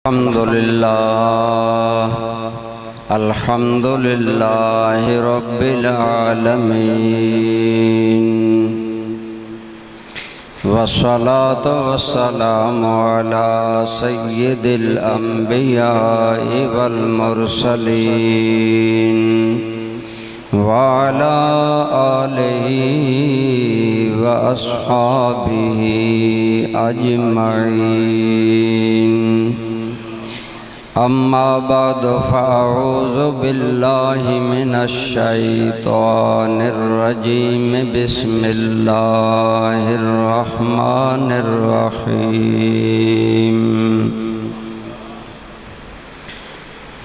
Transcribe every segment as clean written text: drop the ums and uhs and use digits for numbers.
الحمد لله رب العالمين والصلاة والسلام على سيد الأنبياء والمرسلين وعلى آله وأصحابه أجمعين أما بعد فأعوذ بالله من الشيطان الرجيم بسم الله الرحمن الرحيم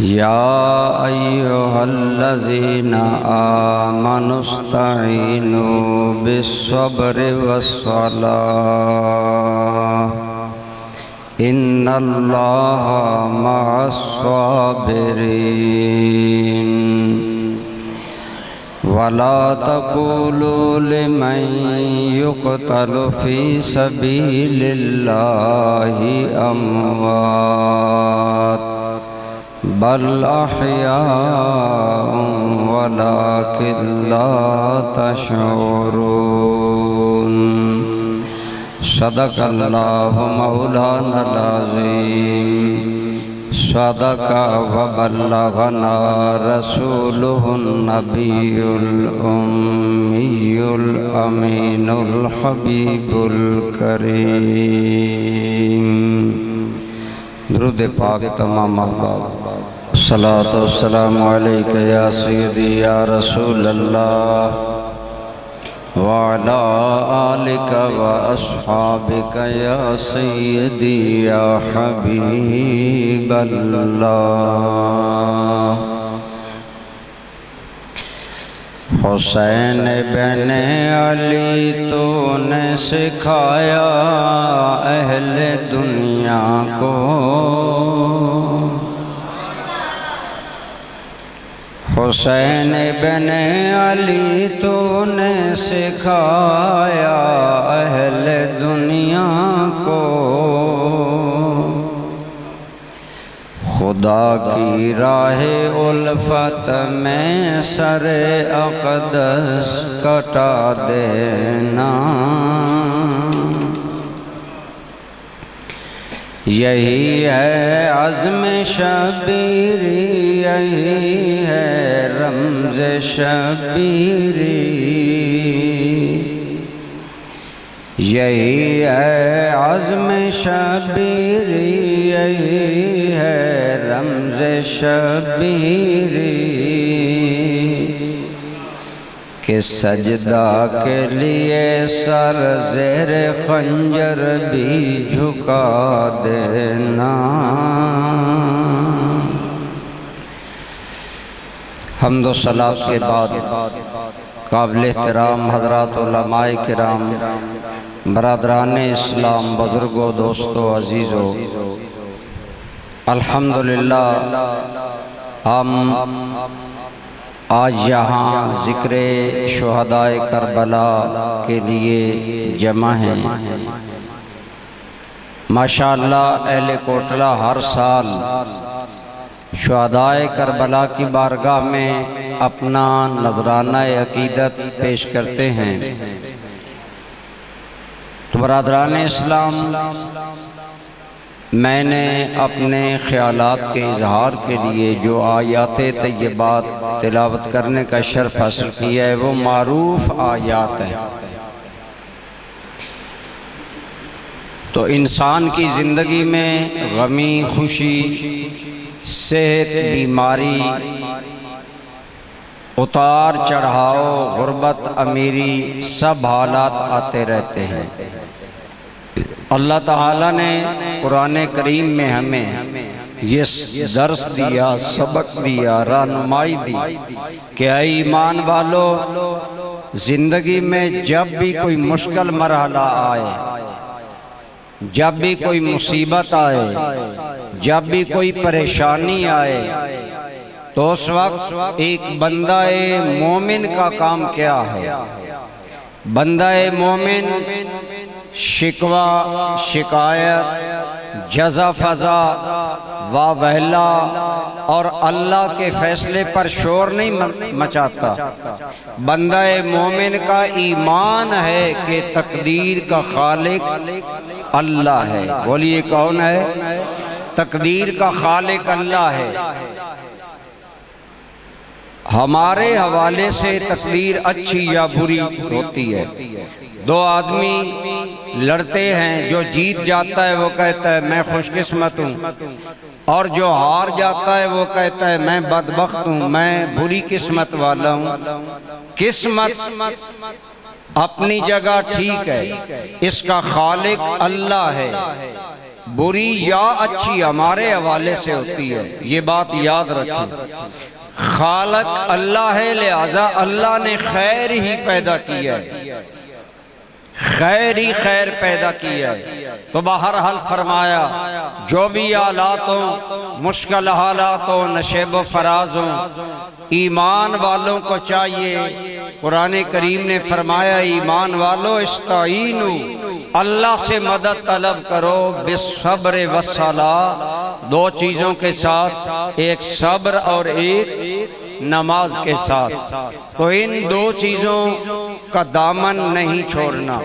يا أيها الذين آمنوا استعينوا بالصبر والصلاة إن الله مع الصابرين ولا تقولوا لمن يقتل في سبيل الله أموات بل أحياء ولكن لا تشعرون صدق اللہ مولانا العظیم صدق وبلغنا رسوله النبی الأمی الأمین الحبیب الکریم۔ درود پاک تمام احباب، صلاۃ والسلام علیک یا سیدی یا رسول اللہ وعلى آلك وأصحابك يا سيدي يا حبيب الله۔ حسین بن علی تو نے سکھایا اہل دنیا کو، حسین بن علی تو نے سکھایا اہل دنیا کو، خدا کی راہ الفت میں سر اقدس کٹا دینا، یہی ہے عزم شبیری، یہی ہے رمز شبیری، یہی ہے عزم شبیری، یہی ہے رمز شبیری، کہ سجدہ کے لیے سر زیر خنجر بھی جھکا دینا۔ حمد و صلاۃ کے بعد قابل احترام حضرات علماء کرام، برادران اسلام، بزرگوں، دوستوں، عزیزوں، الحمدللہ ہم آج یہاں ذکر شہداء کربلا کے لیے جمع ہیں۔ ماشاءاللہ اہل کوٹلہ ہر سال شہداء کربلا کی بارگاہ میں اپنا نذرانہ عقیدت پیش کرتے ہیں۔ تو برادران اسلام، میں نے اپنے خیالات کے اظہار کے لیے جو آیات طیبات تلاوت کرنے کا شرف حاصل کیا ہے وہ معروف آیات ہیں۔ تو انسان کی زندگی میں غمی، خوشی، صحت، بیماری، اتار چڑھاؤ، غربت، امیری، سب حالات آتے رہتے ہیں۔ اللہ تعالیٰ نے قرآن کریم میں ہمیں یہ درس دیا، سبق دیا، رہنمائی دی کہ اے ایمان والو، زندگی میں جب بھی کوئی مشکل مرحلہ آئے، جب بھی کوئی مصیبت آئے، جب بھی کوئی پریشانی آئے، تو اس وقت ایک بندہ مومن کا کام کیا ہے؟ بندہ مومن شکوہ، شکایت، جزا فضا وا وہلا اور اللہ کے فیصلے پر شور نہیں مچاتا۔ بندہ مومن کا ایمان ہے کہ تقدیر کا خالق اللہ ہے۔ بولیے کون ہے؟ تقدیر کا خالق اللہ ہے۔ ہمارے حوالے سے تقدیر اچھی یا بری ہوتی ہے۔ دو آدمی لڑتے ہیں، جو جیت جاتا ہے وہ کہتا ہے میں خوش قسمت ہوں، اور جو ہار جاتا ہے وہ کہتا ہے میں بدبخت ہوں، میں بری قسمت والا ہوں۔ قسمت اپنی جگہ ٹھیک ہے، اس کا خالق اللہ ہے۔ بری یا اچھی ہمارے حوالے سے ہوتی ہے، یہ بات یاد رکھیں۔ خالق اللہ ہے، لہذا اللہ نے خیر ہی پیدا کیا ہے، خیر ہی خیر پیدا کیا ہے۔ تو بہرحال فرمایا جو بھی حالات ہوں، مشکل حالات ہوں، نشیب و فراز ہوں، ایمان والوں کو چاہیے، قرآن کریم نے فرمایا ایمان والو استعینوا، اللہ سے مدد طلب کرو، بالصبر والصلاۃ، دو چیزوں کے ساتھ، ایک صبر اور ایک نماز کے ساتھ۔ تو ان دو چیزوں کا دامن نہیں چھوڑنا،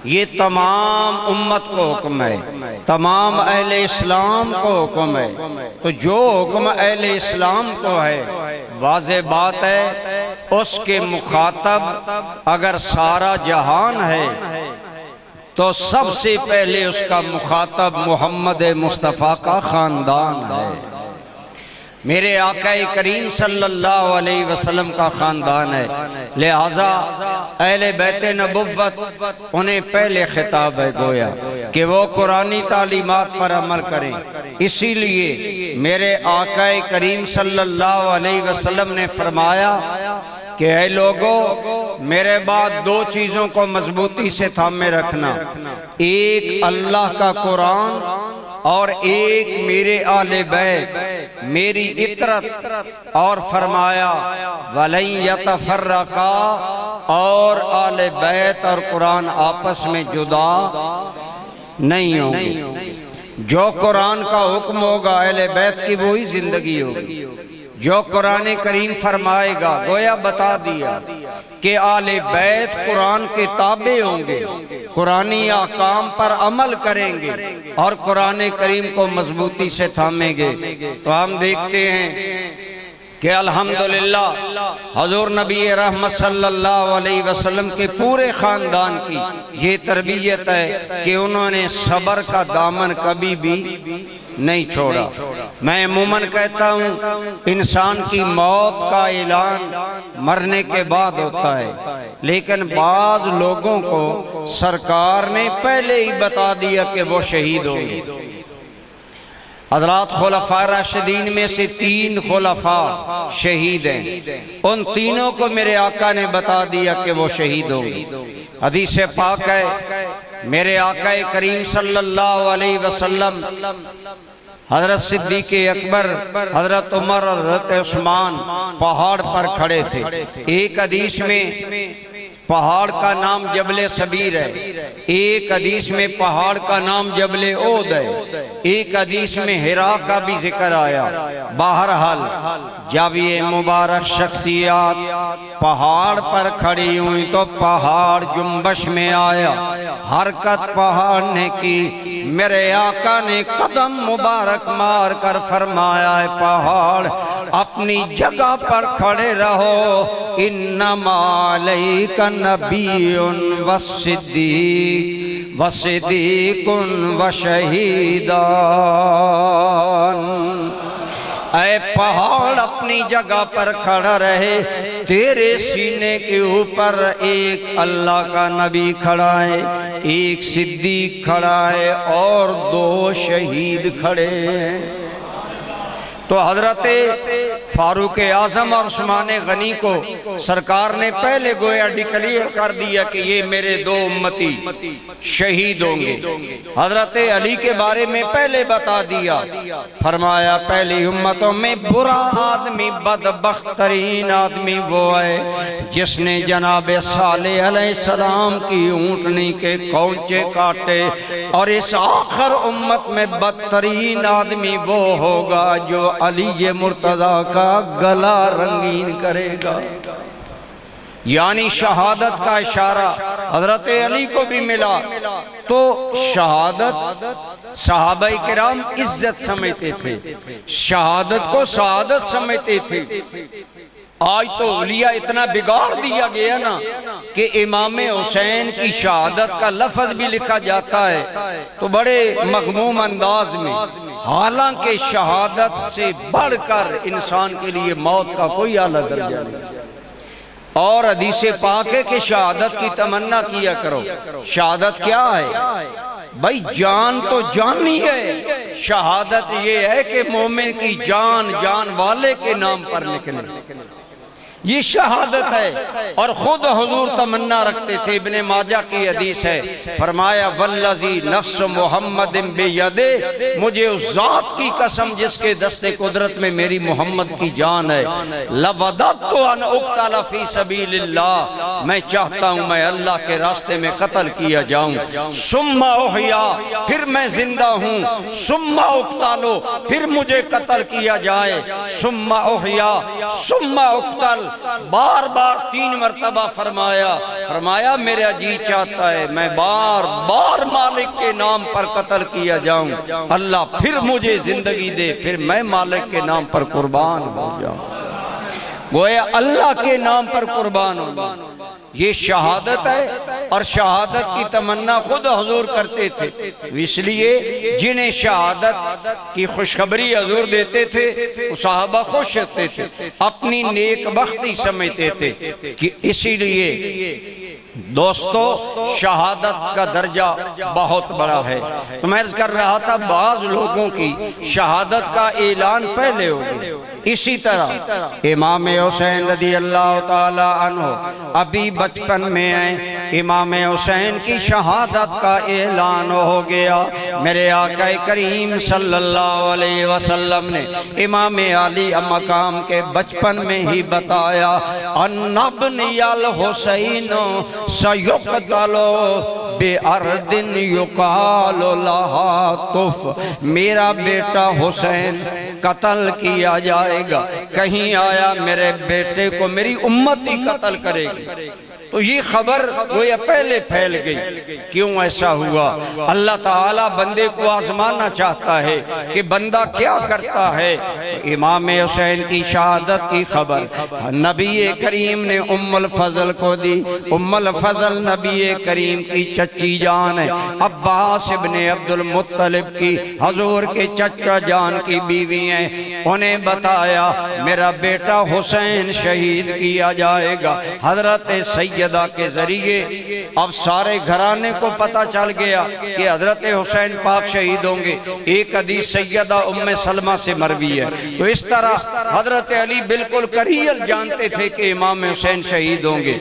یہ تمام امت کو حکم ہے، تمام اہل اسلام کو حکم ہے۔ تو جو حکم اہل اسلام کو ہے، واضح بات ہے اس کے مخاطب اگر سارا جہان ہے تو سب سے پہلے اس کا مخاطب محمد مصطفیٰ کا خاندان ہے، میرے آقا کریم صلی اللہ علیہ وسلم کا خاندان ہے۔ لہذا اہل بیت نبوت انہیں پہلے خطاب ہے گویا کہ وہ قرآنی تعلیمات پر عمل کریں۔ اسی لیے میرے آقا کریم صلی اللہ علیہ وسلم نے فرمایا کہ اے لوگو، میرے بعد دو چیزوں کو مضبوطی سے تھامے رکھنا، ایک اللہ کا قرآن اور ایک میرے آل بیت، میری اطرت، اور فرمایا وَلَن يَتَفَرَّقَا، اور آل بیت اور قرآن آپس میں جدا نہیں ہوں گے۔ جو قرآن کا حکم ہوگا اہل بیت کی وہی زندگی ہوگی، جو قرآن کریم فرمائے گا، گویا بتا دیا کہ آل بیت قرآن کے تابع ہوں گے، قرآنی احکام پر عمل کریں گے اور قرآن کریم کو مضبوطی سے تھامیں گے۔ تو ہم دیکھتے ہیں کہ الحمدللہ حضور نبی رحمت صلی اللہ علیہ وسلم کے پورے خاندان کی یہ تربیت ہے کہ انہوں نے صبر کا دامن کبھی بھی نہیں چھوڑا۔ میں عموماً کہتا ہوں انسان کی موت کا اعلان مرنے کے بعد ہوتا ہے، لیکن بعض لوگوں کو سرکار نے پہلے ہی بتا دیا کہ وہ شہید ہوں گے۔ حضرات خلفاء راشدین میں سے 3 خلفاء شہید ہیں، ان تینوں کو میرے آقا نے بتا دیا کہ وہ شہید ہوں گے۔ حدیث پاک ہے، میرے آقا کریم صلی اللہ علیہ وسلم حضرت صدیق اکبر، حضرت عمر اور حضرت عثمان پہاڑ پر کھڑے تھے۔ ایک حدیث میں پہاڑ کا نام جبل سبیر ہے، ایک حدیث میں پہاڑ کا نام جبل اود ہے، ایک حدیث میں ہرا کا بھی ذکر آیا۔ بہرحال جب یہ مبارک شخصیات پہاڑ پر کھڑی ہوئی تو پہاڑ جنبش میں آیا، حرکت پہاڑ نے کی، میرے آقا نے قدم مبارک مار کر فرمایا ہے پہاڑ اپنی جگہ پر کھڑے رہو، انما علیک نبی وصدیق وشہیدان، اے پہاڑ اپنی جگہ پر کھڑا رہے، تیرے سینے کے اوپر ایک اللہ کا نبی کھڑا ہے، ایک صدیق کھڑا ہے اور 2 شہید کھڑے ہیں۔ تو حضرت فاروق اعظم اور عثمان غنی کو سرکار نے پہلے گویا ڈکلیئر کر دیا کہ یہ میرے دو امتی شہید ہوں گے. حضرت علی کے بارے میں پہلے بتا دیا، فرمایا پہلی امتوں میں برا آدمی، بدبخت ترین آدمی وہ ہے جس نے جناب صالح علیہ السلام کی اونٹنی کے کونچے کاٹے، اور اس آخر امت میں بدترین آدمی وہ ہوگا جو علی مرتضیٰ کا گلا رنگین کرے گا. یعنی شہادت کا اشارہ حضرت علی کو بھی ملا. تو شہادت صحابہ کرام عزت سمجھتے تھے، شہادت کو سعادت سمجھتے تھے. آج تو اولیاء اتنا بگاڑ دیا گیا نا کہ امام حسین کی شہادت کا لفظ بھی لکھا جاتا ہے تو بڑے مغموم انداز میں، حالانکہ شہادت سے بڑھ کر انسان کے لیے موت کا کوئی اعلیٰ درجہ نہیں. اور حدیث پاک ہے کہ شہادت کی تمنا کیا کرو. شہادت کیا ہے بھائی؟ جان تو جانی ہے. شہادت یہ ہے کہ مومن کی جان جان والے کے نام پر نکلے، یہ شہادت ہے. اور خود حضور تمنا رکھتے تھے. ابن ماجہ کی حدیث ہے، فرمایا والذی نفس محمد بیدہ، مجھے اس ذات کی قسم جس کے دست قدرت میں میری محمد کی جان ہے، لوددت ان اقتل فی سبیل اللہ، میں چاہتا ہوں میں اللہ کے راستے میں قتل کیا جاؤں. ثم احیا، پھر میں زندہ ہوں. ثم اقتل، پھر مجھے قتل کیا جائے. ثم احیا ثم اقتل، بار بار 3 مرتبہ فرمایا میرا جی چاہتا ہے میں بار بار مالک کے نام پر قتل کیا جاؤں. اللہ پھر مجھے زندگی دے، پھر میں مالک کے نام پر قربان ہو جاؤں. گویا اللہ کے نام پر قربان ہو. یہ شہادت ہے. اور شہادت کی تمنا خود حضور کرتے تھے. اس لیے جنہیں شہادت کی خوشخبری حضور دیتے تھے وہ صحابہ خوش ہوتے تھے، اپنی نیک بختی سمجھتے تھے. کہ اسی لیے دوستو شہادت کا درجہ بہت بڑا ہے. تو میں عرض کر رہا تھا بعض لوگوں کی شہادت کا اعلان پہلے ہو گیا. اسی طرح امام حسین رضی اللہ تعالی عنہ ابھی بچپن میں ہیں، امام حسین کی شہادت کا اعلان ہو گیا. میرے آقا کریم صلی اللہ علیہ وسلم نے امام علی مقام کے بچپن میں ہی بتایا، ان ابنی الحسین سیقتل بِأَرْضٍ یقال لہا طف، میرا بیٹا حسین قتل کیا جائے گا. کہیں آیا میرے بیٹے کو میری امت ہی قتل کرے گی. تو یہ خبر گویا پہلے پھیل گئی. کیوں ایسا ہوا؟ اللہ تعالیٰ بندے کو آزمانا چاہتا ہے کہ بندہ کیا کرتا ہے. امام حسین کی شہادت کی خبر نبی کریم نے ام الفضل کو دی. ام الفضل نبی کریم کی چچی جان ہے، عباس ابن عبد المطلب کی حضور کے چچا جان کی بیوی ہیں. انہیں بتایا میرا بیٹا حسین شہید کیا جائے گا. حضرت سیدہ کے ذریعے اب سارے گھرانے کو پتا چل گیا کہ حضرت حسین پاک شہید ہوں گے. ایک حدیث سیدہ ام سلمہ سے مروی ہے. تو اس طرح حضرت علی بالکل قریب جانتے تھے کہ امام حسین شہید ہوں گے.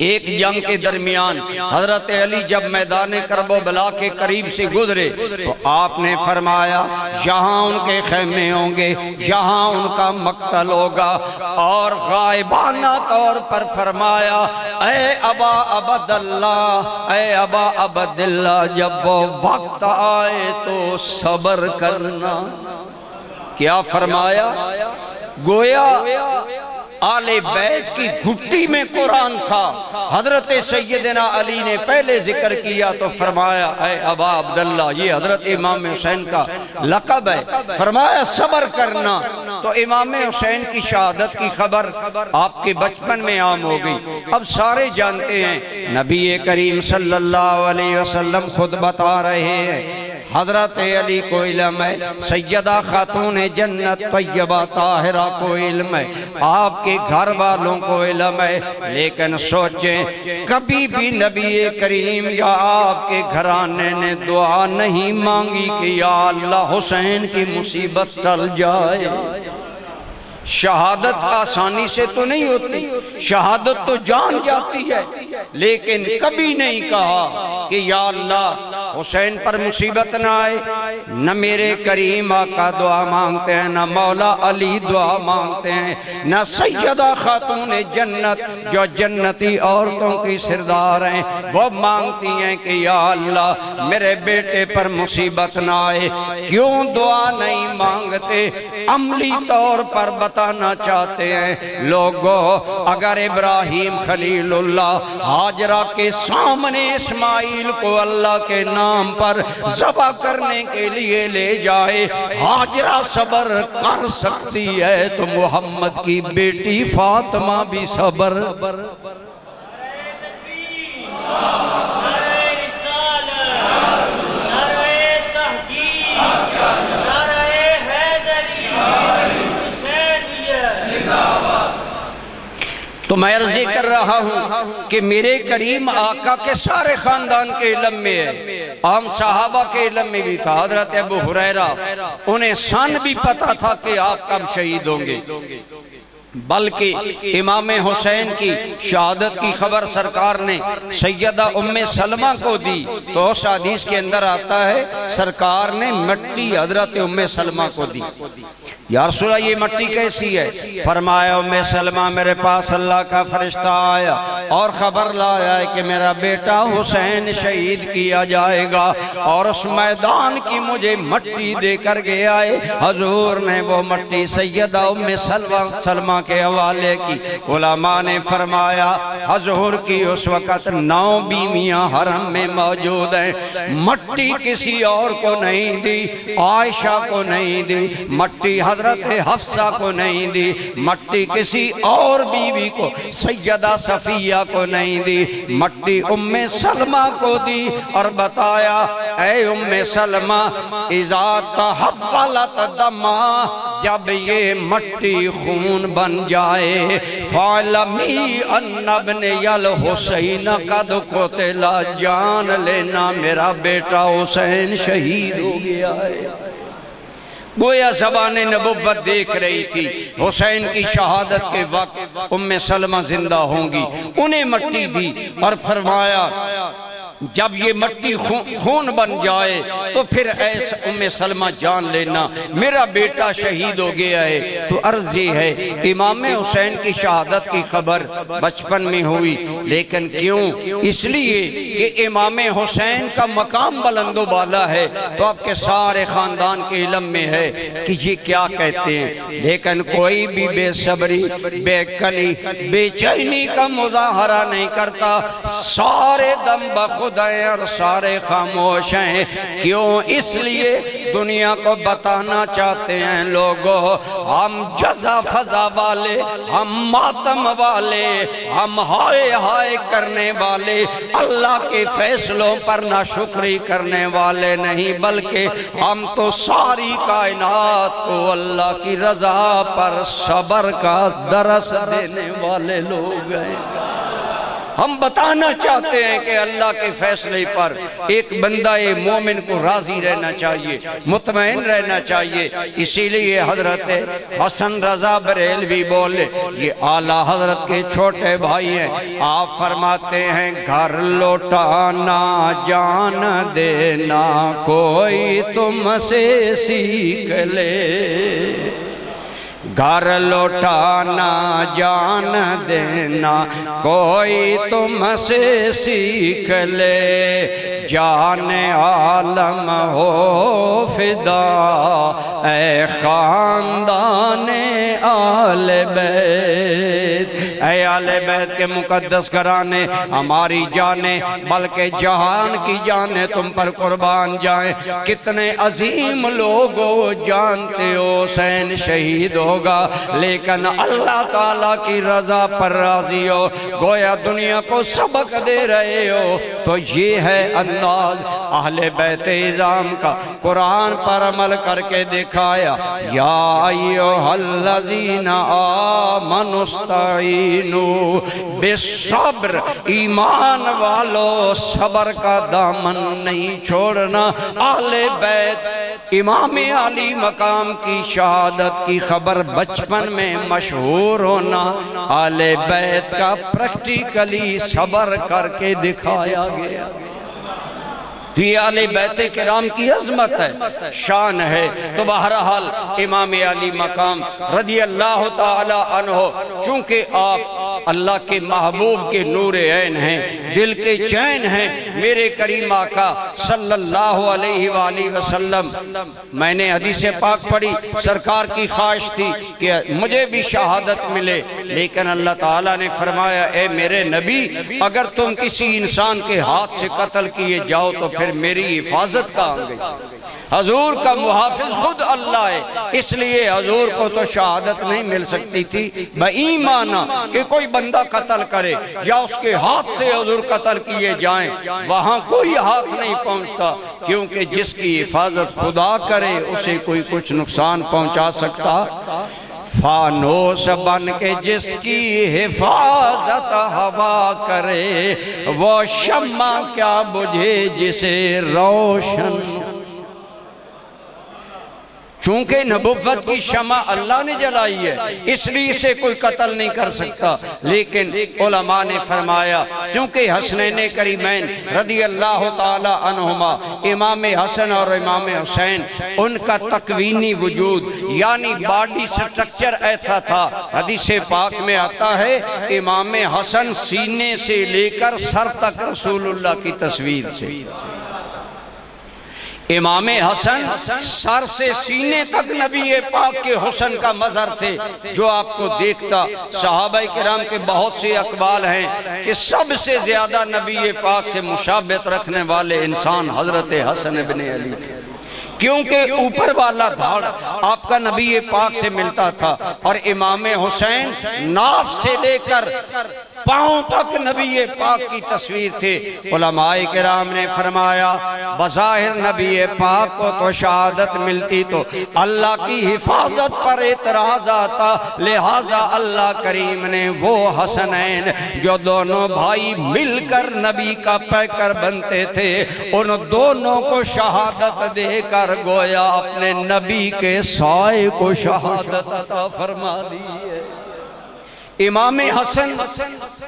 ایک جنگ کے درمیان حضرت علی جب میدان کربلا کے قریب سے گزرے تو آپ نے فرمایا یہاں ان کے خیمے ہوں گے، یہاں ان کا مقتل ہوگا. اور غائبانہ طور پر فرمایا اے ابا عبداللہ، اے ابا عبداللہ، جب وہ وقت آئے تو صبر کرنا. کیا فرمایا؟ گویا آل بیت کی گھٹی میں قرآن تھا. حضرت سیدنا علی نے پہلے ذکر کیا تو فرمایا اے ابا عبداللہ، یہ حضرت امام حسین کا لقب ہے. فرمایا صبر کرنا. تو امام حسین کی شہادت کی خبر آپ کے بچپن میں عام ہو گئی. اب سارے جانتے ہیں، نبی کریم صلی اللہ علیہ وسلم خود بتا رہے ہیں حضرت علی کو علم ہے، سیدہ خاتون جنت طیبہ طاہرہ کو علم ہے، آپ کے گھر والوں کو علم ہے. لیکن سوچیں کبھی بھی نبی کریم یا آپ کے گھرانے نے دعا نہیں مانگی کہ یا اللہ حسین کی مصیبت ٹل جائے. شہادت آسانی سے تو نہیں ہوتی، شہادت تو جان جاتی ہے، لیکن کبھی نہیں کہا کہ یا اللہ حسین پر مصیبت نہ آئے۔ نہ میرے کریم آقا دعا مانگتے ہیں، نہ مولا علی دعا مانگتے ہیں، نہ سیدہ خاتون جنت جو جنتی عورتوں کی سردار ہیں وہ مانگتی ہیں کہ یا اللہ میرے بیٹے پر مصیبت نہ آئے۔ کیوں دعا نہیں مانگتے؟ عملی طور پر بتانا چاہتے ہیں لوگوں، اگر ابراہیم خلیل اللہ ہاجرہ کے سامنے اسماعیل کو اللہ کے نام پر ذبح کرنے کے لیے لے جائے، ہاجرہ صبر کر سکتی ہے تو محمد کی بیٹی فاطمہ بھی صبر۔ تو میں عرض یہ کر رہا ہوں کہ میرے کریم آقا کے سارے خاندان کے علم میں ہے، عام صحابہ کے علم میں بھی تھا۔ حضرت ابو ہریرہ انہیں سن بھی پتا تھا کہ آپ کب شہید ہوں گے، بلکہ امام حسین کی شہادت کی خبر سرکار نے سیدہ ام سلمہ کو دی تو اس حدیث کے اندر آتا ہے سرکار نے مٹی حضرت ام سلمہ کو دی۔ یا رسول اللہ یہ مٹی کیسی ہے؟ فرمایا ام سلمہ میرے پاس اللہ کا فرشتہ آیا اور خبر لایا ہے کہ میرا بیٹا حسین شہید کیا جائے گا، اور اس میدان کی مجھے مٹی دے کر گیا ہے۔ حضور نے وہ مٹی سیدہ ام سلمہ کے حوالے کی۔ علماء نے فرمایا حضور کی اس وقت 9 بیویاں حرم میں موجود ہیں، مٹی کسی اور کو نہیں دی، عائشہ کو نہیں دی، مٹی حضرت حفصہ کو نہیں دی، مٹی کسی اور بیوی کو سیدہ صفیہ کو نہیں دی، مٹی ام سلمہ کو دی اور بتایا اے ام سلمہ اذا تحقلت دما، جب یہ مٹی خون بن جائے فعلمی ان ابن الحسین قد قتل، جان لینا میرا بیٹا حسین شہید ہو گیا ہے۔ گویا زبان نبوت دیکھ رہی تھی حسین کی شہادت کے وقت ام سلمہ زندہ ہوں گی، انہیں مٹی دی اور فرمایا جب یہ مٹی خون بن جائے تو پھر ایسا ام سلمہ جان لینا میرا بیٹا شہید ہو گیا ہے۔ تو عرض یہ ہے امام حسین کی شہادت کی خبر بچپن میں ہوئی، لیکن کیوں؟ اس لیے کہ امام حسین کا مقام بلند و بالا ہے، تو آپ کے سارے خاندان کے علم میں ہے کہ یہ کیا کہتے ہیں، لیکن کوئی بھی بے صبری، بے کلی، بے چینی کا مظاہرہ نہیں کرتا، سارے دم بخود اور سارے خاموش ہیں۔ کیوں؟ اس لیے دنیا کو بتانا چاہتے ہیں لوگوں ہم جزا فضا والے، ہم ماتم والے، ہم ہائے ہائے کرنے والے، اللہ کے فیصلوں پر ناشکری کرنے والے نہیں، بلکہ ہم تو ساری کائنات کو اللہ کی رضا پر صبر کا درس دینے والے لوگ ہیں۔ ہم بتانا چاہتے ہیں کہ اللہ کے فیصلے پر ایک بندہ مومن کو راضی رہنا چاہیے، مطمئن رہنا چاہیے۔ اسی لیے حضرت حسن رضا بریلوی بولے، یہ اعلیٰ حضرت کے چھوٹے بھائی ہیں، آپ فرماتے ہیں گھر لوٹانا جان دینا کوئی تم سے سیکھ لے، گھر لوٹانا جان دینا کوئی تم سے سیکھ لے، جان عالم ہو فدا اے خاندان آل بیت، اے آل بیت کے مقدس گھرانے، ہماری جانیں بلکہ جہان کی جانیں تم پر قربان جائیں۔ کتنے عظیم لوگوں جانتے ہو حسین شہید ہوگا، لیکن اللہ تعالیٰ کی رضا پر راضی ہو، گویا دنیا کو سبق دے رہے ہو۔ تو یہ ہے انداز اہل بیت اعظام کا، قرآن پر عمل کر کے دکھایا، یا ایھا الذین آمنوا استعینوا استعینوا بالصبر، ایمان والو صبر کا دامن نہیں چھوڑنا۔ اہل بیت امام علی مقام کی شہادت کی خبر بچپن میں مشہور ہونا، اہل بیت کا پریکٹیکلی صبر کر کے دکھایا گیا۔ یہ اہل بیت کرام کی عظمت ہے، شان ہے۔ تو بہرحال امام علی مقام رضی اللہ تعالی عنہ، چونکہ آپ اللہ کے محبوب کے نور عین ہیں، دل کے چین ہیں، میرے کریم آقا صلی اللہ علیہ وآلہ وسلم، میں نے حدیث پاک پڑھی، سرکار کی خواہش تھی کہ مجھے بھی شہادت ملے، لیکن اللہ تعالیٰ نے فرمایا اے میرے نبی، اگر تم کسی انسان کے ہاتھ سے قتل کیے جاؤ تو پھر میری حفاظت کہاں گئی؟ حضور کا محافظ خود اللہ ہے، اس لیے حضور کو تو شہادت نہیں مل سکتی تھی بایمانہ کہ کوئی بندہ قتل کرے یا اس کے ہاتھ سے حضور قتل کیے جائیں، وہاں کوئی ہاتھ نہیں پہنچتا، کیونکہ جس کی حفاظت خدا کرے اسے کوئی کچھ نقصان پہنچا سکتا؟ فانوس بن کے جس کی حفاظت ہوا کرے، وہ شمع کیا بجھے جسے روشن۔ چونکہ نبوت کی شمع اللہ نے جلائی ہے، اس لیے اسے کوئی قتل نہیں کر سکتا۔ لیکن علماء نے فرمایا چونکہ حسنین کریمین رضی اللہ تعالی عنہما، امام حسن اور امام حسین، ان کا تکوینی وجود یعنی باڈی سٹرکچر ایسا تھا، حدیث پاک میں آتا ہے امام حسن سینے سے لے کر سر تک رسول اللہ کی تصویر سے، امام حسن سر سے سینے تک نبی پاک کے حسن کا مظہر تھے، جو آپ کو دیکھتا۔ صحابہ کرام کے بہت سے اقوال ہیں کہ سب سے زیادہ نبی پاک سے مشابہت رکھنے والے انسان حضرت حسن ابن علی تھے، کیونکہ اوپر والا دھاڑ آپ کا نبی پاک سے ملتا تھا، اور امام حسین ناف سے لے کر پاؤں تک نبی پاک کی تصویر تھے۔ علماء کرام نے فرمایا بظاہر نبی پاک کو تو شہادت ملتی تو اللہ کی حفاظت پر اعتراض آتا، لہٰذا اللہ کریم نے وہ حسنین جو دونوں بھائی مل کر نبی کا پیکر بنتے تھے، ان دونوں کو شہادت دے کر گویا اپنے نبی کے سائے کو شہادت عطا فرما دی ہے۔ امام حسن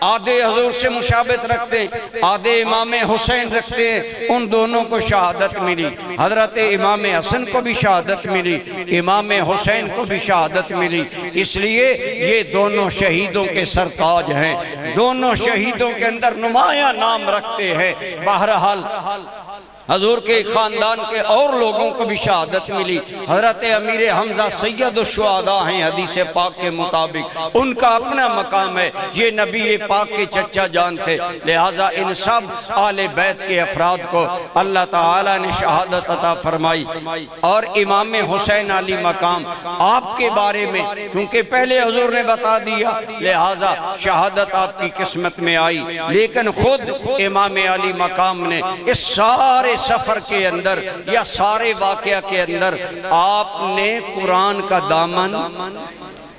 آدھے حضور سے مشابہت رکھتے ہیں، آدھے امام حسین رکھتے ہیں، ان دونوں کو شہادت ملی۔ حضرت امام حسن کو بھی شہادت ملی، امام حسین کو بھی شہادت ملی، اس لیے یہ دونوں شہیدوں کے سرتاج ہیں، دونوں شہیدوں کے اندر نمایاں نام رکھتے ہیں۔ بہرحال حضور کے خاندان کے اور لوگوں کو بھی شہادت ملی۔ حضرت امیر حمزہ سید الشہداء ہیں حدیث پاک کے مطابق، ان کا اپنا مقام ہے، یہ نبی پاک کے چچا جان تھے، لہٰذا ان سب آل بیت کے افراد کو اللہ تعالیٰ نے شہادت عطا فرمائی۔ اور امام حسین علی مقام آپ کے بارے میں چونکہ پہلے حضور نے بتا دیا، لہٰذا شہادت آپ کی قسمت میں آئی، لیکن خود امام علی مقام نے اس سارے سفر کے اندر یا سارے واقعہ کے اندر آپ نے قرآن کا دامن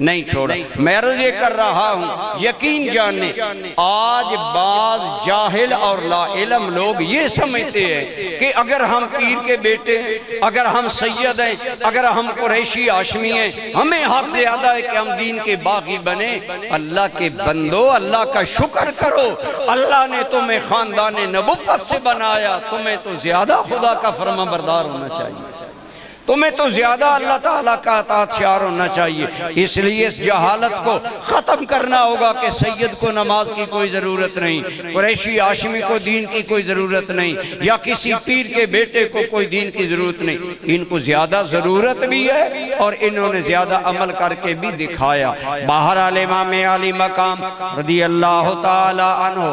نہیں چھوڑا۔ میں عرض یہ کر رہا ہوں، یقین جانیں آج بعض جاہل اور لا علم لوگ یہ سمجھتے ہیں کہ اگر ہم پیر کے بیٹے ہیں، اگر ہم سید ہیں، اگر ہم قریشی ہاشمی ہیں، ہمیں حق زیادہ ہے کہ ہم دین کے باغی بنے۔ اللہ کے بندو، اللہ کا شکر کرو، اللہ نے تمہیں خاندان نبوت سے بنایا، تمہیں تو زیادہ خدا کا فرما بردار ہونا چاہیے، تمہیں تو زیادہ اللہ تعالیٰ کا اطاعت شعار ہونا چاہیے۔ اس لیے اس جہالت کو ختم کرنا ہوگا کہ سید کو نماز کی کوئی ضرورت نہیں، قریشی ہاشمی کو دین کی کوئی ضرورت نہیں، یا کسی پیر کے بیٹے کو کوئی دین کی ضرورت نہیں۔ ان کو زیادہ ضرورت بھی ہے اور انہوں نے زیادہ عمل کر کے بھی دکھایا۔ بہرحال امام علی مقام رضی اللہ تعالی عنہ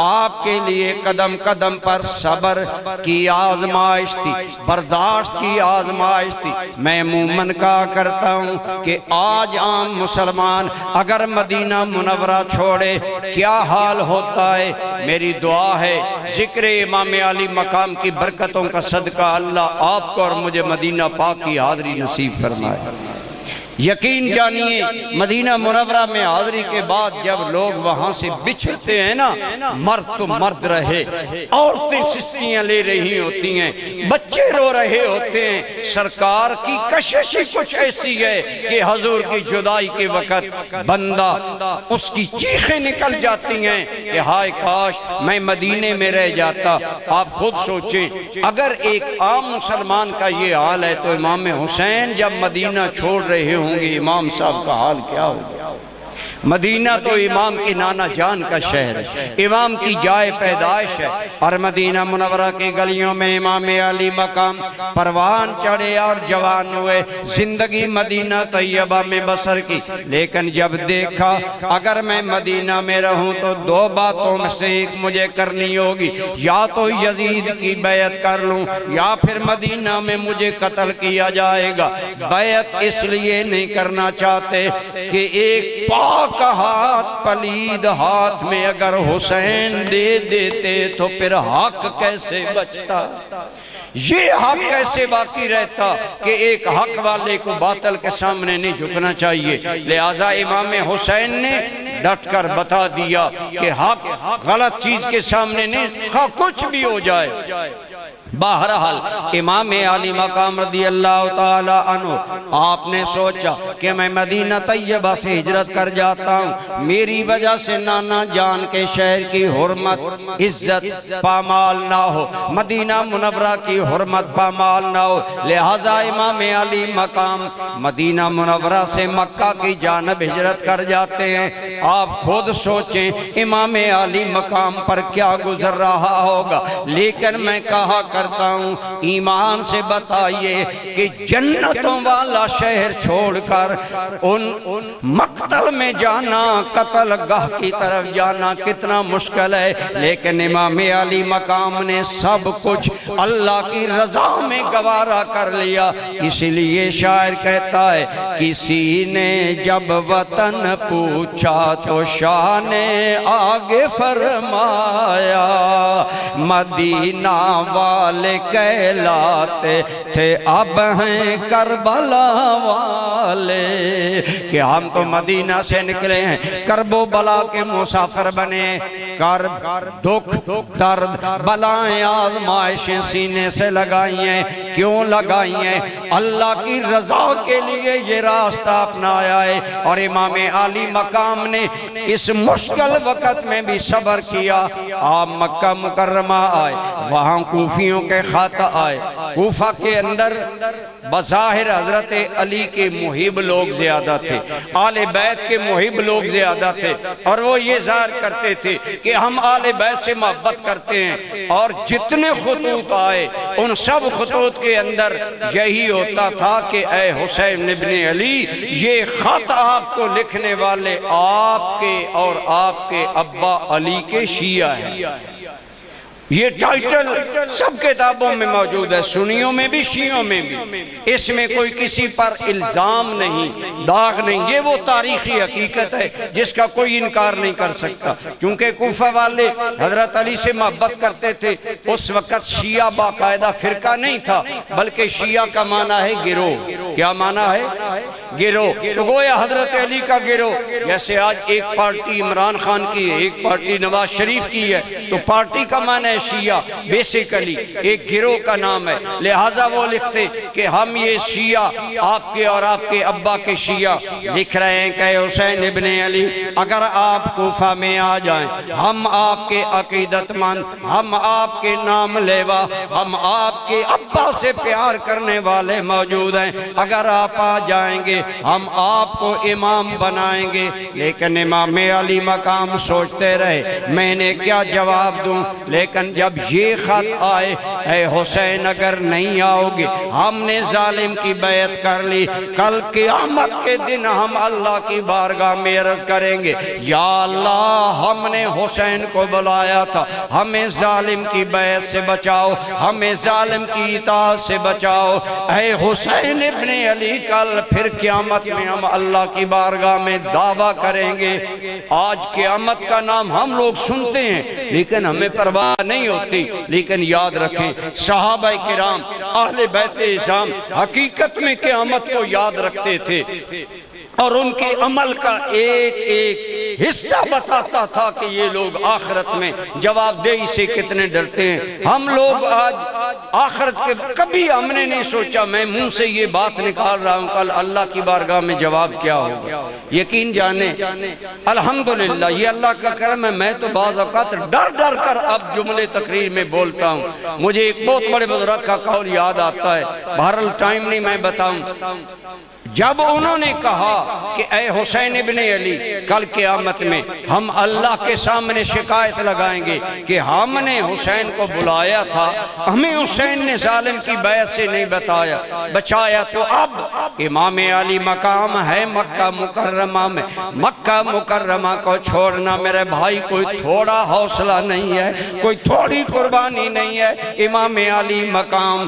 آپ کے لیے قدم قدم پر صبر کی آزمائش تھی، برداشت کی آزمائش تھی۔ میں عموماً کہا کرتا ہوں کہ آج عام مسلمان اگر مدینہ منورہ چھوڑے کیا حال ہوتا ہے۔ میری دعا ہے ذکر امام علی مقام کی برکتوں کا صدقہ اللہ آپ کو اور مجھے مدینہ پاک کی حاضری نصیب فرمائے۔ یقین جانیے مدینہ منورہ میں حاضری کے بعد جب لوگ وہاں سے بچھڑتے ہیں نا، مرد تو مرد رہے، عورتیں سستیاں لے رہی ہوتی ہیں، بچے رو رہے ہوتے ہیں، سرکار کی کشش کچھ ایسی ہے کہ حضور کی جدائی کے وقت بندہ اس کی چیخیں نکل جاتی ہیں کہ ہائے کاش میں مدینے میں رہ جاتا۔ آپ خود سوچیں اگر ایک عام مسلمان کا یہ حال ہے تو امام حسین جب مدینہ چھوڑ رہے ہوں گے امام صاحب کا حال کیا ہوگا؟ مدینہ تو امام کی نانا جان کا شہر ہے، امام کی جائے پیدائش ہے، اور مدینہ منورہ کی گلیوں میں امام علی مقام پروان چڑھے اور جوان ہوئے، زندگی مدینہ طیبہ میں بسر کی۔ لیکن جب دیکھا اگر میں مدینہ میں رہوں تو دو باتوں میں سے ایک مجھے کرنی ہوگی، یا تو یزید کی بیعت کر لوں یا پھر مدینہ میں مجھے قتل کیا جائے گا۔ بیعت اس لیے نہیں کرنا چاہتے کہ ایک پاک کا ہاتھ پلید ہاتھ میں اگر حسین دے دیتے تو پھر حق کیسے بچتا، یہ حق کیسے باقی رہتا کہ ایک حق والے کو باطل کے سامنے نہیں جھکنا چاہیے۔ لہٰذا امام حسین نے ڈٹ کر بتا دیا کہ حق غلط چیز کے سامنے نہیں، خواہ کچھ بھی ہو جائے۔ بہرحال امام علی مقام رضی اللہ تعالی عنہ آپ نے سوچا کہ میں مدینہ طیبہ سے ہجرت کر جاتا ہوں، میری وجہ سے نانا جان کے شہر کی حرمت عزت پامال نہ ہو، مدینہ منورہ کی حرمت پامال نہ ہو، لہٰذا امام علی مقام مدینہ منورہ سے مکہ کی جانب ہجرت کر جاتے ہیں۔ آپ خود سوچیں امام علی مقام پر کیا گزر رہا ہوگا، لیکن میں کہا کرتا ہوں ایمان سے بتائیے کہ جنتوں والا شہر چھوڑ کر ان مقتل میں جانا، قتل گاہ کی طرف جانا کتنا مشکل ہے، لیکن امام علی مقام نے سب کچھ اللہ کی رضا میں گوارا کر لیا۔ اس لیے شاعر کہتا ہے کسی نے جب وطن پوچھا تو شاہ نے آگے فرمایا، مدینہ والے کہلاتے تھے اب ہیں کربلا والے، کہ ہم تو مدینہ سے نکلے ہیں، کرب و بلا کے مسافر بنے، کرب دکھ درد بلائیں آزمائشیں سینے سے لگائی ہیں، کیوں لگائی ہیں؟ اللہ کی رضا کے لیے یہ راستہ اپنایا ہے۔ اور امام علی مقام نے اس مشکل وقت میں بھی صبر کیا۔ آپ مکہ مکرمہ آئے، وہاں کوفیوں کے خط آئے، کوفہ کے اندر بظاہر حضرت علی کے محب لوگ زیادہ تھے، آل بیت کے محب لوگ زیادہ تھے، اور وہ یہ ظاہر کرتے تھے کہ ہم آل بیت سے محبت کرتے ہیں، اور جتنے خطوط آئے ان سب خطوط کے اندر یہی ہوتا تھا کہ اے حسین ابن علی، یہ خط آپ کو لکھنے والے آپ کے اور آپ کے ابا علی کے شیعہ ہیں۔ یہ ٹائٹل سب کتابوں میں موجود ہے، سنیوں میں بھی شیعوں میں بھی، اس میں کوئی کسی پر الزام نہیں، داغ نہیں، یہ وہ تاریخی حقیقت ہے جس کا کوئی انکار نہیں کر سکتا۔ چونکہ کوفہ والے حضرت علی سے محبت کرتے تھے، اس وقت شیعہ باقاعدہ فرقہ نہیں تھا، بلکہ شیعہ کا معنی ہے گروہ۔ کیا معنی ہے؟ گروہ۔ تو گویا حضرت علی کا گروہ، جیسے آج ایک پارٹی عمران خان کی ہے، ایک پارٹی نواز شریف کی ہے، تو پارٹی کا معنی ہے شیعہ، بیسیکلی ایک گروہ کا نام ہے۔ لہٰذا وہ لکھتے کہ ہم یہ شیعہ آپ کے اور آپ کے ابا کے شیعہ لکھ رہے ہیں کہ حسین ابن علی اگر آپ کوفہ میں آ جائیں، ہم آپ کے عقیدت مند، ہم آپ کے نام لیوا، ہم آپ کے ابا سے پیار کرنے والے موجود ہیں، اگر آپ آ جائیں گے ہم آپ کو امام بنائیں گے۔ لیکن امام علی مقام سوچتے رہے میں نے کیا جواب دوں، لیکن جب یہ خط آئے اے حسین اگر نہیں آؤ گے ہم نے ظالم کی بیعت کر لی، کل قیامت کے دن ہم اللہ کی بارگاہ میں عرض کریں گے یا اللہ ہم نے حسین کو بلایا تھا، ہمیں ظالم کی بیعت سے بچاؤ، ہمیں ظالم کی اطاعت سے بچاؤ، اے حسین ابن علی کل پھر قیامت میں ہم اللہ کی بارگاہ میں دعویٰ کریں گے۔ آج قیامت کا نام ہم لوگ سنتے ہیں لیکن ہمیں پرواہ نہیں ہوتی، لیکن یاد رکھیں صحابہ کرام اہل بیت اعظام حقیقت میں قیامت کو یاد رکھتے تھے اور ان کے عمل کا ایک ایک حصہ بتاتا تھا کہ یہ لوگ آخرت میں جواب دہی سے کتنے ڈرتے ہیں۔ ہم لوگ آج آخرت کے کبھی ہم نے نہیں سوچا، میں منہ سے یہ بات نکال رہا ہوں کل اللہ کی بارگاہ میں جواب کیا ہوگا۔ یقین جانے الحمدللہ یہ اللہ کا کرم ہے، میں تو بعض اوقات ڈر ڈر کر اب جملے تقریر میں بولتا ہوں۔ مجھے ایک بہت بڑے بزرگ کا قول یاد آتا ہے، بہرحال ٹائم نہیں میں بتاؤں۔ جب انہوں نے کہا کہ اے حسین ابن علی کل قیامت میں ہم اللہ کے سامنے شکایت لگائیں گے کہ ہم نے حسین کو بلایا تھا، ہمیں حسین نے ظالم کی بیعت سے نہیں بچایا، تو اب امام علی مقام ہے مکہ مکرمہ میں، مکہ مکرمہ کو چھوڑنا میرے بھائی کوئی تھوڑا حوصلہ نہیں ہے، کوئی تھوڑی قربانی نہیں ہے۔ امام علی مقام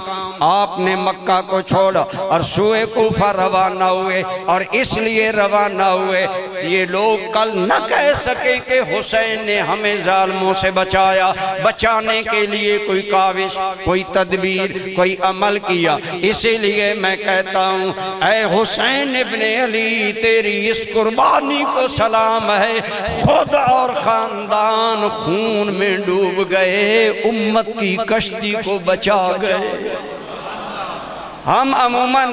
آپ نے مکہ کو چھوڑا اور سوئے کوفہ روانہ ہوئے، اور اس لیے روانہ ہوئے یہ لوگ کل نہ کہہ سکیں کہ حسین نے ہمیں ظالموں سے بچایا، بچانے کے لیے کوئی کاوش، کوئی تدبیر، کوئی عمل کیا۔ اسی لیے میں کہتا ہوں اے حسین ابن علی تیری اس قربانی کو سلام ہے، خود اور خاندان خون میں ڈوب گئے، امت کی کشتی کو بچا گئے۔ ہم عموماً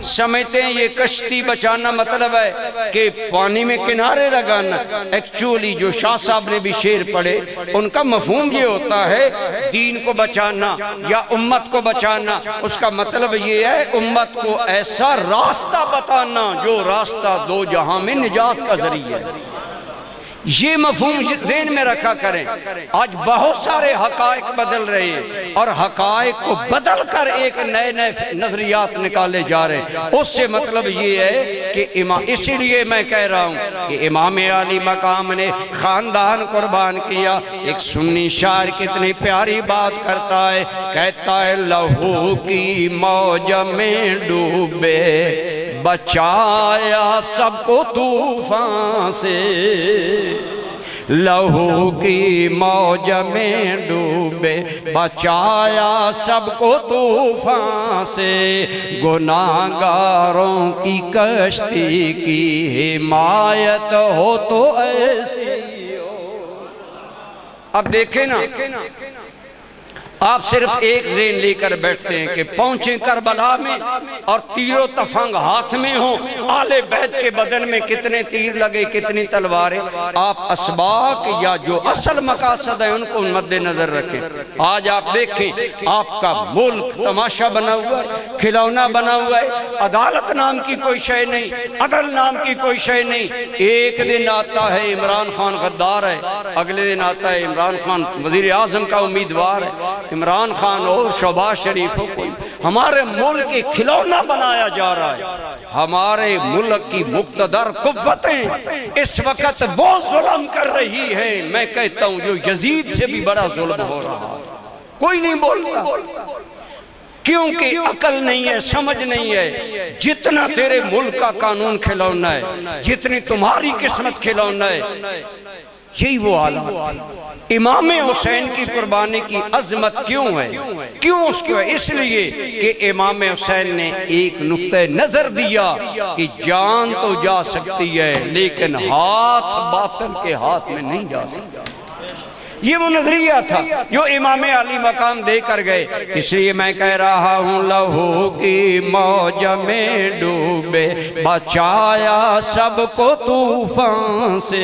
سمجھتے ہیں یہ کشتی بچانا مطلب ہے کہ پانی میں کنارے لگانا، ایکچولی جو شاہ صاحب نے بھی شعر پڑھے ان کا مفہوم یہ ہوتا ہے دین کو بچانا یا امت کو بچانا، اس کا مطلب یہ ہے امت کو ایسا راستہ بتانا جو راستہ دو جہاں میں نجات کا ذریعہ ہے۔ یہ مفہوم ذہن میں رکھا کریں۔ آج بہت سارے حقائق بدل رہے ہیں اور حقائق کو بدل کر ایک نئے نئے نظریات نکالے جا رہے ہیں، اس سے مطلب یہ ہے کہ اسی لیے میں کہہ رہا ہوں کہ امام علی مقام نے خاندان قربان کیا۔ ایک سنی شاعر کتنی پیاری بات کرتا ہے، کہتا ہے لہو کی موج میں ڈوبے بچایا سب کو طوفان سے، لہو کی موج میں ڈوبے بچایا سب کو طوفان سے، گناہگاروں کی کشتی کی حمایت ہو تو ایسی ہو۔ اب دیکھیں نا، آپ صرف ایک ذہن لے کر بیٹھتے ہیں کہ پہنچیں کربلا میں اور تیر و تفنگ ہاتھ میں ہوں، آل بیت کے بدن میں کتنے تیر لگے، کتنی تلواریں۔ آپ اسباق یا جو اصل مقاصد ہیں ان کو مد نظر رکھیں۔ آج آپ دیکھیں آپ کا ملک تماشا بنا ہوا ہے، کھلونا بنا ہوا ہے، عدالت نام کی کوئی شے نہیں، عدل نام کی کوئی شے نہیں۔ ایک دن آتا ہے عمران خان غدار ہے، اگلے دن آتا ہے عمران خان وزیر اعظم کا امیدوار ہے، عمران خان ہو شہباز شریف ہو، کوئی ہمارے ملک کے کھلونا بنایا جا رہا ہے۔ ہمارے ملک کی مقتدر قوتیں اس وقت وہ ظلم کر رہی ہیں، میں کہتا ہوں جو یزید سے بھی بڑا ظلم ہو رہا ہے، کوئی نہیں بولتا کیونکہ عقل نہیں ہے، سمجھ نہیں ہے۔ جتنا تیرے ملک کا قانون کھلونا ہے، جتنی تمہاری قسمت کھلونا ہے، یہی وہ حالات۔ امام حسین کی قربانی کی عظمت کیوں ہے؟ کیوں اس کی ہے؟ اس لیے کہ امام حسین نے ایک نقطہ نظر دیا کہ جان تو جا سکتی ہے لیکن ہاتھ باطل کے ہاتھ میں نہیں جا سکتا۔ یہ وہ نظریہ تھا جو امام علی مقام دے کر گئے۔ اس لیے میں کہہ رہا ہوں لہو کی موج میں ڈوبے بچایا سب کو طوفان سے،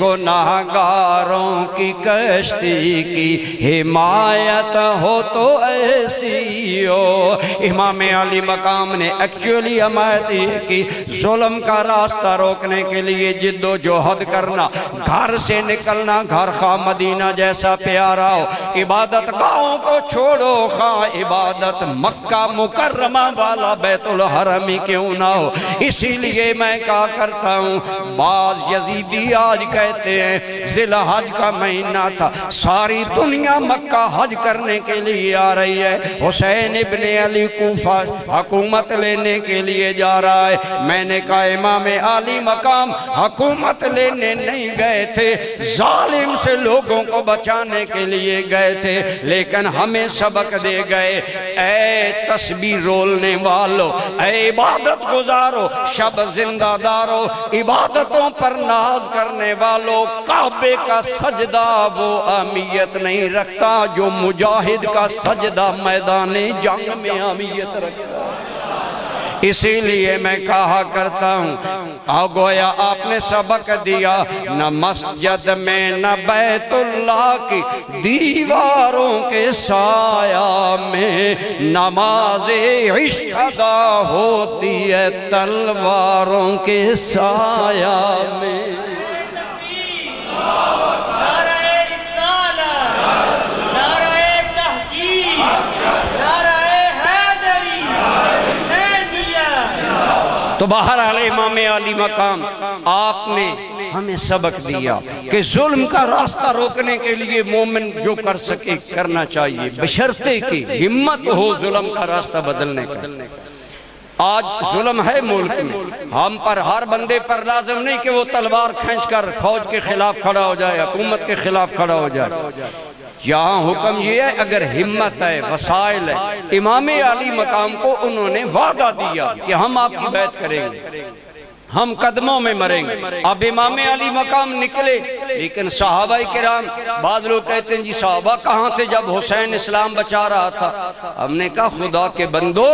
گناہگاروں کی کشتی کی حمایت ہو تو ایسی ہو۔ امام علی مقام نے ایکچولی حمایت یہ کی ظلم کا راستہ روکنے کے لیے جد و جہد کرنا، گھر سے نکلنا، گھر خواہ مدینہ جیسا پیارا ہو، عبادت گاہوں کو چھوڑو خواہ عبادت مکہ مکرمہ والا بیت الحرم ہی کیوں نہ ہو۔ اسی لیے میں کہا کرتا ہوں، بعض یزیدی آج کہتے ہیں ذی الحج کا مہینہ تھا، ساری دنیا مکہ حج کرنے کے لیے آ رہی ہے، حسین ابن علی کوفہ حکومت لینے کے لیے جا رہا ہے۔ میں نے کہا امام علی مقام حکومت لینے نہیں گئے تھے، ظالم سے لوگوں لوگوں کو بچانے کے لیے گئے تھے، لیکن ہمیں سبق دے گئے۔ اے تسبیح رولنے والو، اے عبادت گزارو، شب زندہ دارو، عبادتوں پر ناز کرنے والو، کعبے کا سجدہ وہ اہمیت نہیں رکھتا جو مجاہد کا سجدہ میدان جنگ میں اہمیت رکھتا۔ اسی لیے میں کہا کرتا ہوں، گویا آپ نے سبق دیا، نہ مسجد میں نہ بیت اللہ کی دیواروں کے سایہ میں نماز عشق ادا ہوتی ہے تلواروں کے سایہ میں۔ تو بہرحال امام علی مقام آپ نے ہمیں سبق دیا کہ ظلم کا راستہ روکنے کے لیے مومن جو کر سکے کرنا چاہیے، بشرطے کہ ہمت ہو ظلم کا راستہ بدلنے کا۔ آج ظلم ہے ملک میں، ہم پر ہر بندے پر لازم نہیں کہ وہ تلوار کھینچ کر فوج کے خلاف کھڑا ہو جائے، حکومت کے خلاف کھڑا ہو جائے۔ یہاں حکم یہ ہے اگر ہمت ہے، وسائل ہے۔ امام علی مقام کو انہوں نے وعدہ دیا کہ ہم آپ کی بیعت کریں گے، ہم قدموں میں مریں گے۔ اب امام علی مقام نکلے، لیکن صحابہ کرام، بعض لوگ کہتے ہیں جی صحابہ کہاں تھے جب حسین اسلام بچا رہا تھا؟ ہم نے کہا خدا کے بندو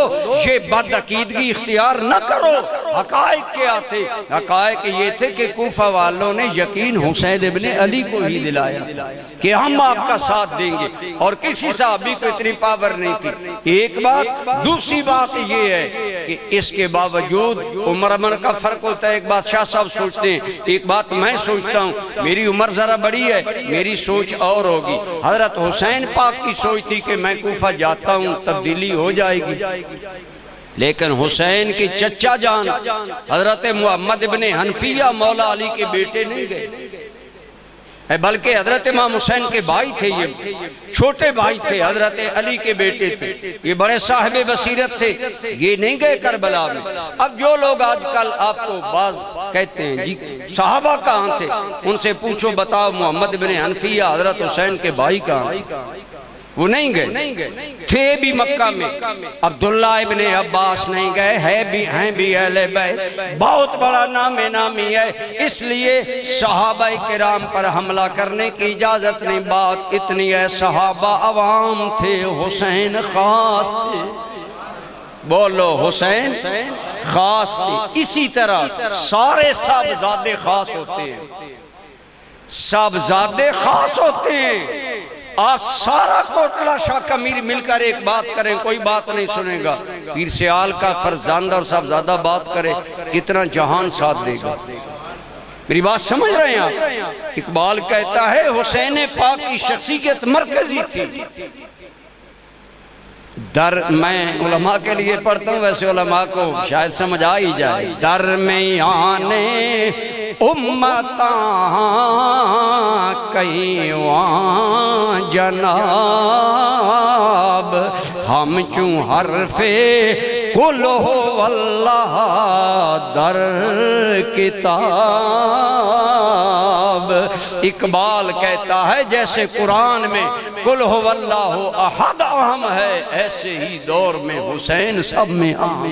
یہ بدعقیدگی اختیار نہ کرو۔ حقائق کیا تھے؟ حقائق یہ تھے کہ کوفہ والوں نے یقین حسین ابن علی کو ہی دلایا کہ ہم آپ کا ساتھ دیں گے، اور کسی صحابی کو اتنی پاور نہیں تھی۔ ایک بات، دوسری بات یہ ہے کہ اس کے باوجود عمر امن کا فرق ہوتا ہے۔ ایک بات شاہ صاحب سوچتے ہیں، ایک بات میں سوچتا ہوں، میری عمر ذرا بڑی ہے، میری سوچ اور ہوگی۔ حضرت حسین پاک کی سوچ تھی کہ میں کوفہ جاتا ہوں تبدیلی ہو جائے گی، لیکن حسین کی چچا جان حضرت محمد ابن حنفیہ مولا علی کے بیٹے نہیں گئے، بلکہ حضرت امام حسین کے بھائی تھے، یہ چھوٹے بھائی تھے، حضرت علی کے بیٹے تھے، یہ بڑے صاحب بصیرت تھے، یہ نہیں گئے کربلا میں۔ اب جو لوگ آج کل آپ کو بعض کہتے ہیں جی صحابہ کہاں تھے، ان سے پوچھو بتاؤ محمد بن حنفیہ حضرت حسین کے بھائی کہاں تھے؟ وہ نہیں گئے، تھے بھی مکہ میں۔ عبداللہ ابن عباس نہیں گئے، ہیں بھی اہل بیت، بہت بڑا نام نامی ہے، اس لیے صحابہ کرام پر حملہ کرنے کی اجازت نہیں۔ بات اتنی ہے صحابہ عوام تھے، حسین خاص تھے۔ بولو حسین خاص تھے۔ اسی طرح سارے صاحبزادے خاص ہوتے ہیں، صاحبزادے خاص ہوتے ہیں۔ آج سارا کوٹلہ شاہ کمیر مل کر ایک بات کریں، کوئی بات نہیں سنے گا۔ پیر سیال کا فرزاندہ اور صاحبزادہ بات کرے، کتنا جہان ساتھ دے گا۔ میری بات سمجھ رہے ہیں آپ؟ اقبال کہتا ہے حسین پاک کی شخصیت مرکزی تھی۔ میں علماء کے لیے پڑھتا ہوں، ویسے علماء کو شاید سمجھ آ ہی جائے۔ درمیان امتاں کئیواں جناب، ہم چون حرف قل ہو اللہ در کتاب۔ اقبال کہتا ہے جیسے قرآن میں قل ہو اللہ احد اہم ہے، ایسے ہی دور میں حسین سب میں اہم۔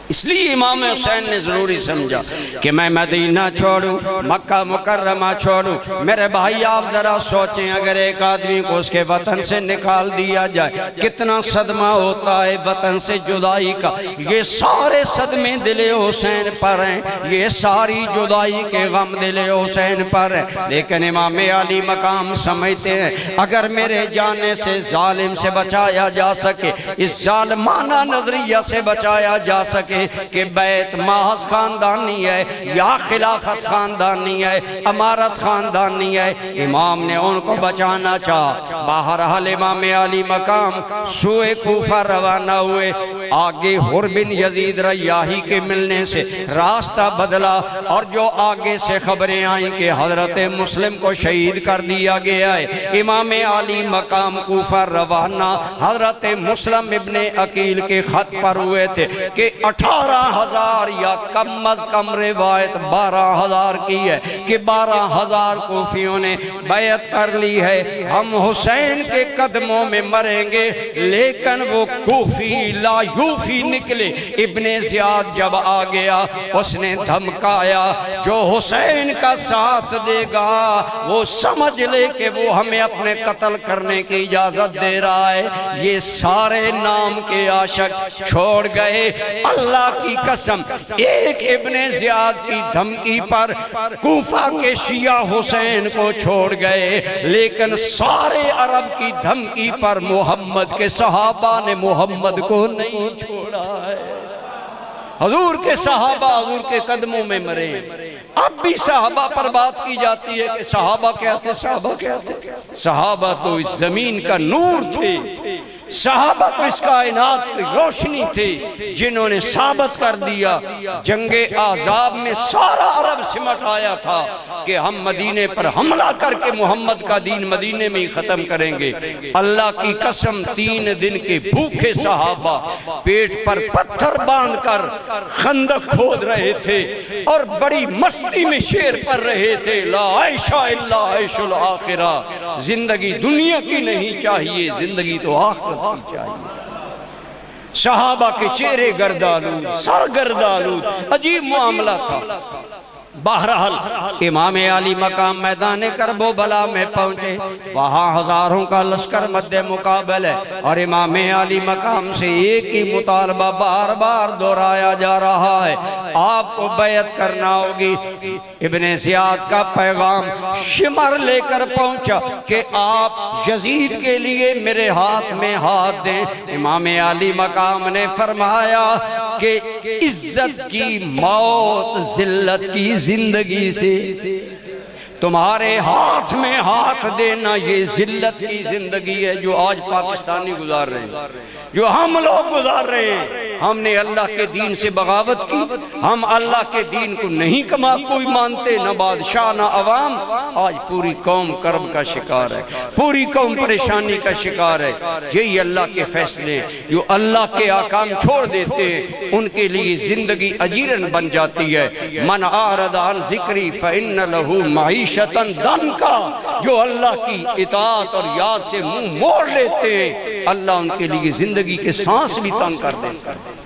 اس لیے امام حسین نے ضروری سمجھا کہ میں مدینہ چھوڑوں، مکہ مکرمہ چھوڑوں۔ میرے بھائی آپ ذرا سوچیں، اگر ایک آدمی کو اس کے وطن سے نکال دیا جائے کتنا صدمہ ہوتا ہے وطن سے جدائی کا۔ یہ سارے صدمے دل حسین پر ہیں، یہ ساری جدائی کے غم دل حسین پر ہیں، لیکن امام علی مقام سمجھتے ہیں اگر میرے جانے سے ظالم سے بچایا جا سکے، اس ظالمانہ نظریہ سے بچایا جا سکے کہ بیت محض خاندانی ہے یا خلافت خاندانی ہے، امارت خاندانی ہے، امام نے ان کو بچانا چاہا۔ بہرحال امام علی مقام سوئے کوفہ روانہ ہوئے۔ آگے حر بن یزید ریاحی کے ملنے سے راستہ بدلا، اور جو آگے سے خبریں آئیں کہ حضرت مسلم کو شہید کر دیا گیا ہے، امام علی مقام کوفہ روانہ حضرت مسلم ابن عقیل کے خط پر ہوئے تھے کہ 18,000 یا کم از کم روایت 12,000 کی ہے کہ 12,000 کوفیوں نے بیعت کر لی ہے، ہم حسین کے قدموں میں مریں گے۔ لیکن وہ کوفی لا یوفی نکلے۔ ابن زیاد جب آ گیا اس نے دھمکایا جو حسین کا ساتھ دے گا وہ سمجھ لے کہ وہ ہمیں اپنے قتل کرنے کی اجازت دے رہا ہے۔ یہ سارے نام کے عاشق چھوڑ گئے۔ اللہ کی قسم ایک ابن زیاد کی دھمکی پر کوفہ کے شیعہ حسین کو چھوڑ گئے، لیکن سارے عرب کی دھمکی پر محمد کے صحابہ نے محمد کو نہیں چھوڑا ہے۔ حضور کے صحابہ حضور کے قدموں میں مرے۔ اب بھی صحابہ پر بات کی جاتی ہے کہ صحابہ کیا تھے، صحابہ کیا تھے؟ صحابہ تو اس زمین کا نور تھے، صحابہ تو اس کائنات کی روشنی تھی، جنہوں نے ثابت کر دیا۔ جنگ احزاب میں سارا عرب سمٹ آیا تھا کہ ہم مدینے پر حملہ کر کے محمد کا دین مدینے میں ہی ختم کریں گے۔ اللہ کی قسم 3 دن کے بھوکے صحابہ پیٹ پر پتھر باندھ کر خندق کھود رہے تھے اور بڑی مستی میں شعر پڑھ رہے تھے، لا عیش الا عیش الاخرہ، زندگی دنیا کی نہیں چاہیے، زندگی تو آخرت کی چاہیے۔ صحابہ کے چہرے گردالود، سر گردالود، عجیب معاملہ تھا۔ بہرحال امام علی مقام میدان کربلا میں پہنچے، وہاں ہزاروں کا لشکر مد مقابل ہے، اور امام علی مقام سے ایک ہی مطالبہ بار بار دہرایا جا رہا ہے، آپ کو بیعت کرنا ہوگی۔ ابن زیاد کا پیغام شمر لے کر پہنچا کہ آپ یزید کے لیے میرے ہاتھ میں ہاتھ دیں۔ امام علی مقام نے فرمایا کہ عزت کی موت ذلت کی زندگی سے، تمہارے ہاتھ میں ہاتھ دینا یہ ذلت کی زندگی ہے جو آج پاکستانی گزار رہے ہیں، جو ہم لوگ گزار رہے ہیں۔ ہم نے اللہ کے دین سے بغاوت کی، ہم اللہ کے دین کو نہیں کوئی مانتے، نہ بادشاہ نہ عوام۔ آج پوری قوم کرب کا شکار ہے، پوری قوم پریشانی کا شکار ہے۔ یہی اللہ کے فیصلے، جو اللہ کے احکام چھوڑ دیتے ان کے لیے زندگی اجیرن بن جاتی ہے۔ من اعرض عن ذکری فإن له معیشۃ ضنکا، جو اللہ کی اطاعت اور یاد سے منہ موڑ لیتے ہیں اللہ ان کے لیے زندگی کے سانس بھی تنگ کر دیتا ہے۔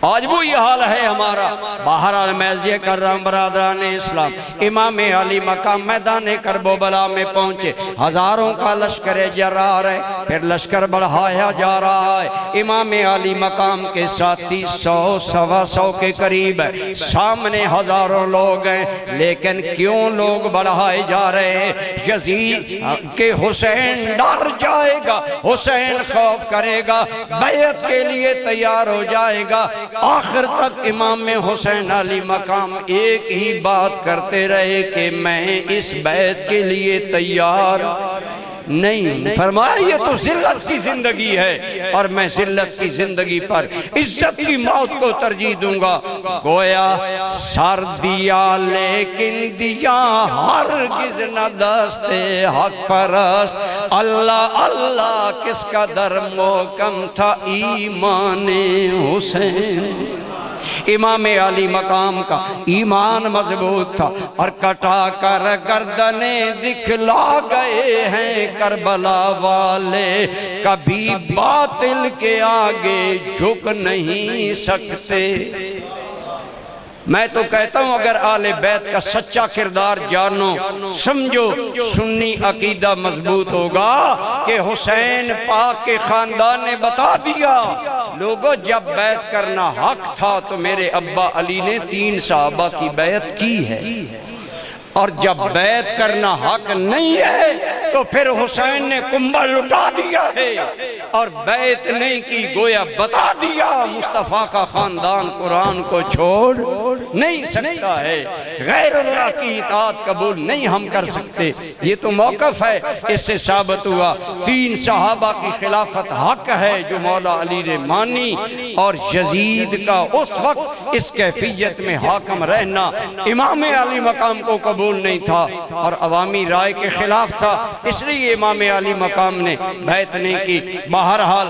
آج وہ یہ حال ہے ہمارا۔ بہرحال میں یہ کر رہا ہوں برادران اسلام، امام علی مقام میدان کربلا میں پہنچے، ہزاروں کا لشکر جرار ہے، پھر لشکر بڑھایا جا رہا ہے۔ امام علی مقام کے ساتھی 100 سوا 100 کے قریب ہے، سامنے ہزاروں لوگ ہیں، لیکن کیوں لوگ بڑھائے جا رہے ہیں؟ یزید کہ حسین ڈر جائے گا، حسین خوف کرے گا، بیعت کے لیے تیار ہو جائے گا۔ آخر تک امام حسین علی مقام ایک ہی بات کرتے رہے کہ میں اس بیعت کے لیے تیار نہیں۔ فرمایا یہ تو ذلت کی زندگی ہے اور میں ذلت کی زندگی پر عزت کی موت کو ترجیح دوں گا۔ گویا سر دیا لیکن دیا ہرگز نہ دست حق پرست، اللہ اللہ کس کا در محکم تھا ایمان حسین۔ امام علی مقام کا ایمان مضبوط تھا اور کٹا کر گردنیں دکھلا گئے ہیں کربلا والے، کبھی باطل کے آگے جھک نہیں سکتے۔ میں تو کہتا ہوں اگر آل بیت کا سچا کردار جانو سمجھو، سنی عقیدہ مضبوط ہوگا کہ حسین پاک کے خاندان نے بتا دیا لوگوں جب بیعت کرنا حق تھا تو میرے ابا علی نے 3 صحابہ کی بیعت کی ہے، اور جب بیعت کرنا حق نہیں ہے تو پھر حسین نے کنبل لٹا دیا ہے اور بیعت نہیں کی، گویا بتا دیا مصطفیٰ کا خاندان قرآن کو چھوڑ نہیں سکتا ہے، غیر اللہ کی اطاعت قبول نہیں ہم کر سکتے۔ یہ تو موقف ہے، اس سے ثابت ہوا 3 صحابہ کی خلافت حق ہے جو مولا علی نے مانی، اور یزید کا اس وقت اس کیفیت میں حاکم رہنا امام علی مقام کو قبول نہیں تھا اور عوامی رائے کے خلاف تھا، اس لیے امام علی مقام نے بیعت نہیں کی۔ بہرحال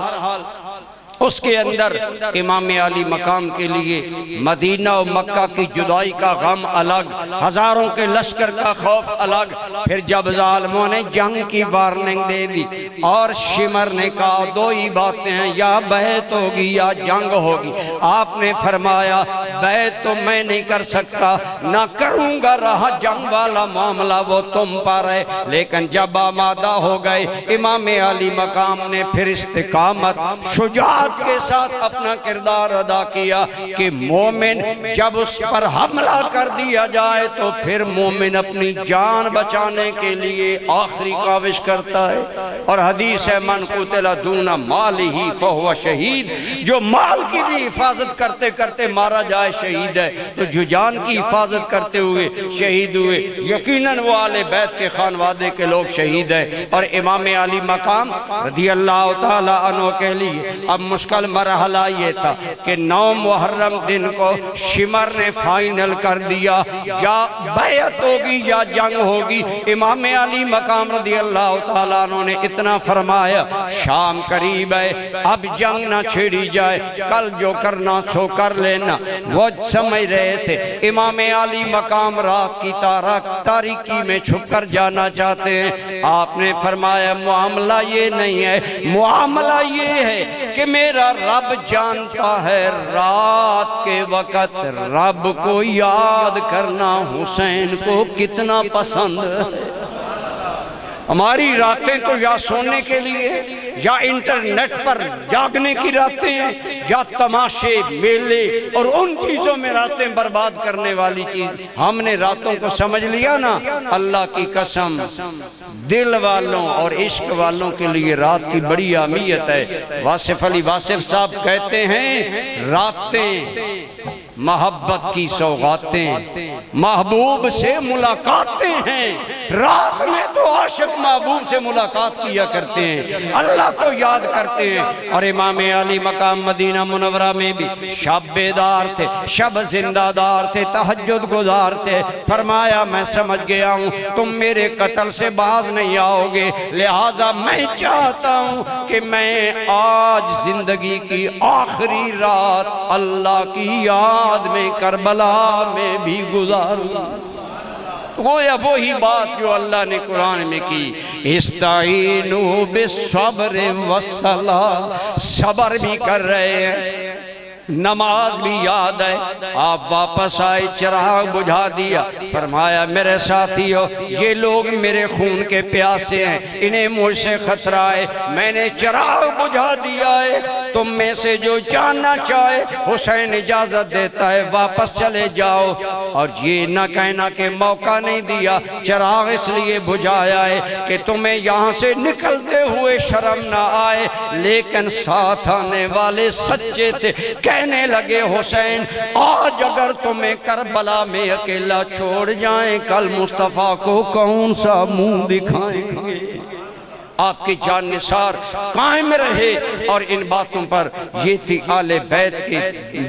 اس کے اندر امام علی مقام کے لیے مدینہ و مکہ کی جدائی کا غم الگ، ہزاروں کے لشکر کا خوف الگ، پھر جب ظالموں نے جنگ کی وارننگ دے دی اور شمر نے کہا 2 ہی باتیں ہیں، یا بیعت ہوگی یا جنگ ہوگی، آپ نے فرمایا بیعت تو میں نہیں کر سکتا، نہ کروں گا، رہا جنگ والا معاملہ وہ تم پر ہے۔ لیکن جب آمادہ ہو گئے امام علی مقام نے پھر استقامت شجاعت کے ساتھ اپنا کردار ادا کیا کہ مومن جب اس پر حملہ کر دیا جائے تو پھر مومن اپنی جان بچانے کے لیے آخری کاوش کرتا ہے، اور حدیث ہے من قتل دون مالہ فہو شہید، جو مال کی بھی حفاظت کرتے کرتے مارا جائے شہید ہے، تو جو جان کی حفاظت کرتے ہوئے شہید ہوئے یقیناً وہ آل بیت کے خانوادے کے لوگ شہید ہیں۔ اور امام علی مقام رضی اللہ تعالیٰ عنہ کے لیے اب مشکل مرحلہ یہ تھا کہ 9 محرم دن کو شمر نے فائنل کر دیا، یا بیعت ہوگی یا جنگ ہوگی۔ امام علی مقام رضی اللہ تعالیٰ عنہ نے اتنا فرمایا شام قریب ہے، اب جنگ نہ چھیڑی جائے، کل جو کرنا سو کر لینا۔ وہ سمجھ رہے تھے امام علی مقام رات کی تاریکی میں چھپ کر جانا چاہتے ہیں۔ آپ نے فرمایا معاملہ یہ نہیں ہے، معاملہ یہ ہے کہ میرا رب جانتا ہے رات کے وقت رب کو یاد کرنا حسین کو کتنا پسند ہے۔ ہماری راتیں تو یا سونے کے لیے یا انٹرنیٹ پر جاگنے کی راتیں ہیں، یا تماشے میلے اور ان چیزوں میں راتیں برباد کرنے والی چیز۔ ہم نے راتوں کو سمجھ لیا نا، اللہ کی قسم دل والوں اور عشق والوں کے لیے رات کی بڑی اہمیت ہے۔ واصف علی واصف صاحب کہتے ہیں راتیں محبت کی سوغاتیں، محبوب سے ملاقاتیں ہیں، رات میں تو عاشق محبوب سے ملاقات کیا کرتے ہیں، اللہ کو یاد کرتے ہیں۔ اور امام علی مقام مدینہ منورہ میں بھی شب بیدار تھے، شب زندہ دار تھے، تہجد گزار تھے۔ فرمایا میں سمجھ گیا ہوں تم میرے قتل سے باز نہیں آؤ گے، لہٰذا میں چاہتا ہوں کہ میں آج زندگی کی آخری رات اللہ کی یاد میں کربلا میں بھی گزاروں۔ گویا وہی بات جو اللہ نے قرآن میں کی، استعینوا بالصبر والصلاۃ، صبر بھی کر رہے ہیں، نماز بھی یاد ہے۔ آپ واپس آئے، چراغ بجھا دیا، فرمایا میرے ساتھیو یہ لوگ میرے خون کے پیاسے ہیں، انہیں مجھ سے خطرہ ہے، میں نے چراغ بجھا دیا ہے، تم میں سے جو جاننا چاہے حسین اجازت دیتا ہے واپس چلے جاؤ۔ اور یہ نہ کہنا کہ موقع نہیں دیا، چراغ اس لیے بجھایا ہے کہ تمہیں یہاں سے نکلتے ہوئے شرم نہ آئے۔ لیکن ساتھ آنے والے سچے تھے، کہنے لگے حسین آج اگر تمہیں کربلا میں اکیلا چھوڑ جائیں کل مصطفیٰ کو کون سا منہ دکھائیں گے۔ آپ کی جان نثار قائم رہے، اور ان باتوں پر یہ تھی آل بیت کے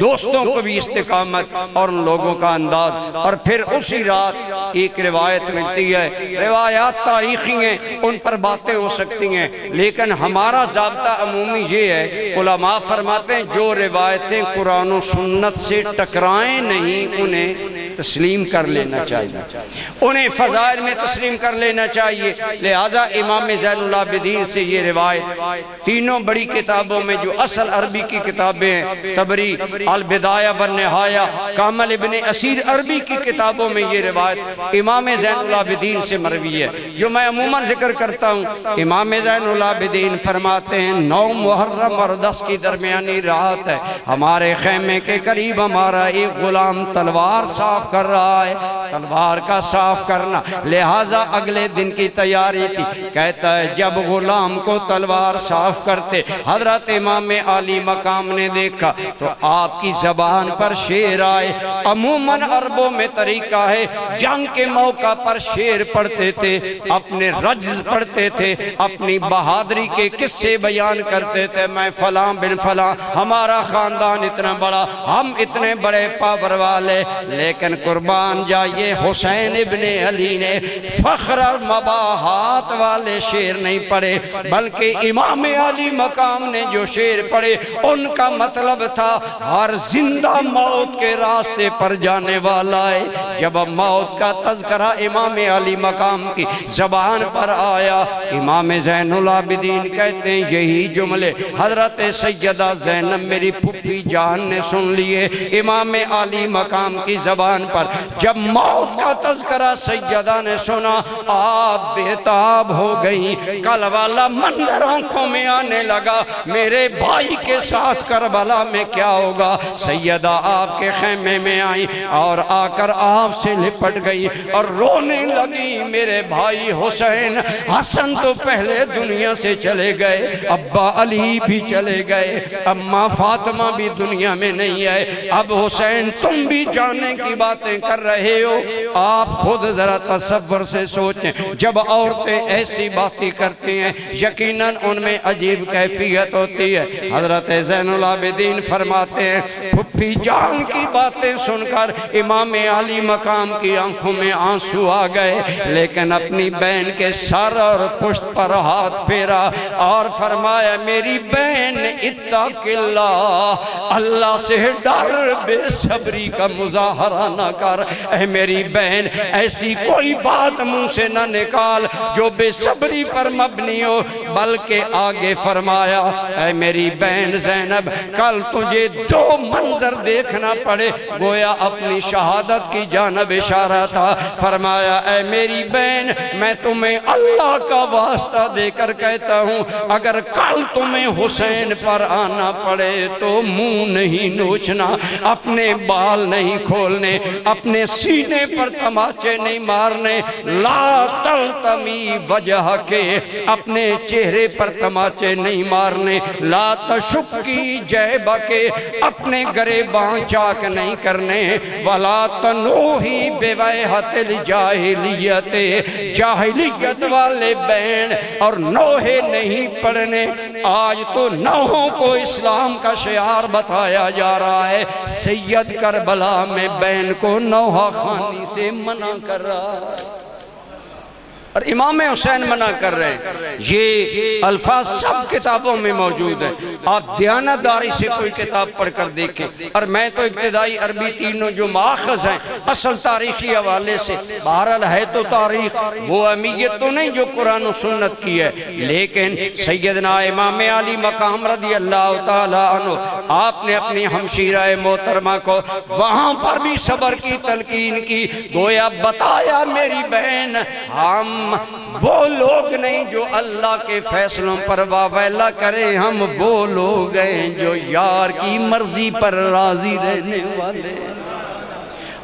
دوستوں کو بھی استقامت اور ان لوگوں کا انداز۔ اور پھر اسی رات ایک روایت ملتی ہے، روایات تاریخی ہیں، ان پر باتیں ہو سکتی ہیں، لیکن ہمارا ضابطہ عمومی یہ ہے، علماء فرماتے ہیں جو روایتیں قرآن و سنت سے ٹکرائیں نہیں انہیں تسلیم کر لینا چاہیے، انہیں فضائل میں تسلیم کر لینا چاہیے۔ لہٰذا امام زین العابدین سے یہ روایت تینوں بڑی کتابوں میں جو اصل عربی کی کتابیں ہیں، طبری، البدایہ والنہایہ، کامل ابن اسیر عربی کی کتابوں میں یہ روایت امام زین العابدین سے مروی ہے، جو میں عموماً ذکر کرتا ہوں۔ امام زین العابدین فرماتے ہیں 9 محرم اور 10 کی درمیانی رات ہے، ہمارے خیمے کے قریب ہمارا ایک غلام تلوار صاف کر رہا ہے، تلوار کا صاف کرنا، لہٰذا اگلے دن کی تیاری تھی۔ کہتا ہے جب غلام کو تلوار صاف کرتے حضرت امام عالی مقام نے دیکھا تو آپ کی زبان پر شعر آئے۔ عموماً عربوں میں طریقہ ہے، جنگ کے موقع پر شعر پڑھتے تھے، اپنے رجز پڑھتے تھے، اپنی بہادری کے قصے بیان کرتے تھے۔ میں فلاں بن فلاں، ہمارا خاندان اتنا بڑا، ہم اتنے بڑے پاور والے۔ لیکن قربان جائیے حسین ابن علی نے فخر اور مباحات والے شعر نہیں پڑھے، بلکہ امام علی مقام نے جو شعر پڑھے ان کا مطلب تھا ہر زندہ موت کے راستے پر جانے والا ہے۔ جب موت کا تذکرہ امام علی مقام کی زبان پر آیا، امام زین العابدین کہتے ہیں یہی جملے حضرت سیدہ زینب میری پھپھی جان نے سن لیے۔ امام علی مقام کی زبان پر جب موت کا تذکرہ سیدہ نے سنا، آپ بےتاب ہو گئیں۔ کل والا منظر آنکھوں میں آنے لگا، میرے بھائی کے ساتھ کربلا میں کیا ہوگا۔ سیدہ آپ کے خیمے میں آئیں اور آ کر آپ سے لپٹ گئی اور رونے لگی، میرے بھائی حسین، حسن تو پہلے دنیا سے چلے گئے، ابا علی بھی چلے گئے، اماں فاطمہ بھی دنیا میں نہیں ہے، اب حسین تم بھی جانے کی باتیں کر رہے ہو۔ آپ خود ذرا تصور سے سوچیں، جب عورتیں ایسی باتیں کرتی ہیں یقیناً ان میں عجیب کیفیت ہوتی ہے۔ حضرت زین العابدین فرماتے ہیں پھپھی جان کی باتیں سن کر امام علی مقام کی آنکھوں میں آنسو آ گئے، لیکن اپنی بہن کے سر اور پشت پر ہاتھ پھیرا اور فرمایا میری بہن اتق اللہ، اللہ سے ڈر، بے صبری کا مظاہرہ نہ کر۔ اے میری بہن ایسی کوئی بات منہ سے نہ نکال جو بے صبری پر مبنی ہو، بلکہ آگے فرمایا اے میری بہن زینب کل تجھے دو منظر دیکھنا پڑے، گویا اپنی شہادت کی جانب اشارہ تھا۔ فرمایا اے میری بہن میں تمہیں اللہ کا واسطہ دے کر کہتا ہوں اگر کل تمہیں حسین پر آنا پڑے تو منہ نہیں نوچنا، اپنے بال نہیں کھولنے، اپنے سینے پر تماچے نہیں مارنے، لا تلتمی وجہ کے، اپنے چہرے پر تماچے نہیں مارنے، لا تشکی جیب کے، اپنے گریباں چاک نہیں کرنے، ولا تنوہی بویحت الجاہلیت، جاہلیت والے بین اور نوحے نہیں پڑھنے۔ آج تو نوحوں کو اسلام کا شعار بتایا جا رہا ہے، سید کربلا میں بین کو نوحہ خانی سے منع کر رہا ہے اور امام حسین منع کر رہے ہیں۔ یہ الفاظ سب کتابوں میں موجود ہیں، آپ دیانتداری سے کوئی کتاب پڑھ کر دیکھیں۔ اور میں تو ابتدائی عربی تینوں جو ماخذ ہیں اصل تاریخی حوالے سے، بہرحال ہے تو تاریخ، وہ اہمیت تو نہیں جو قرآن و سنت کی ہے، لیکن سیدنا امام علی مقام رضی اللہ تعالیٰ عنہ آپ نے اپنی ہمشیرہ محترمہ کو وہاں پر بھی صبر کی تلقین کی، گویا بتایا میری بہن ہم وہ لوگ نہیں جو اللہ کے فیصلوں پر واویلا کریں، ہم وہ لوگ ہیں جو یار کی مرضی پر راضی رہنے والے۔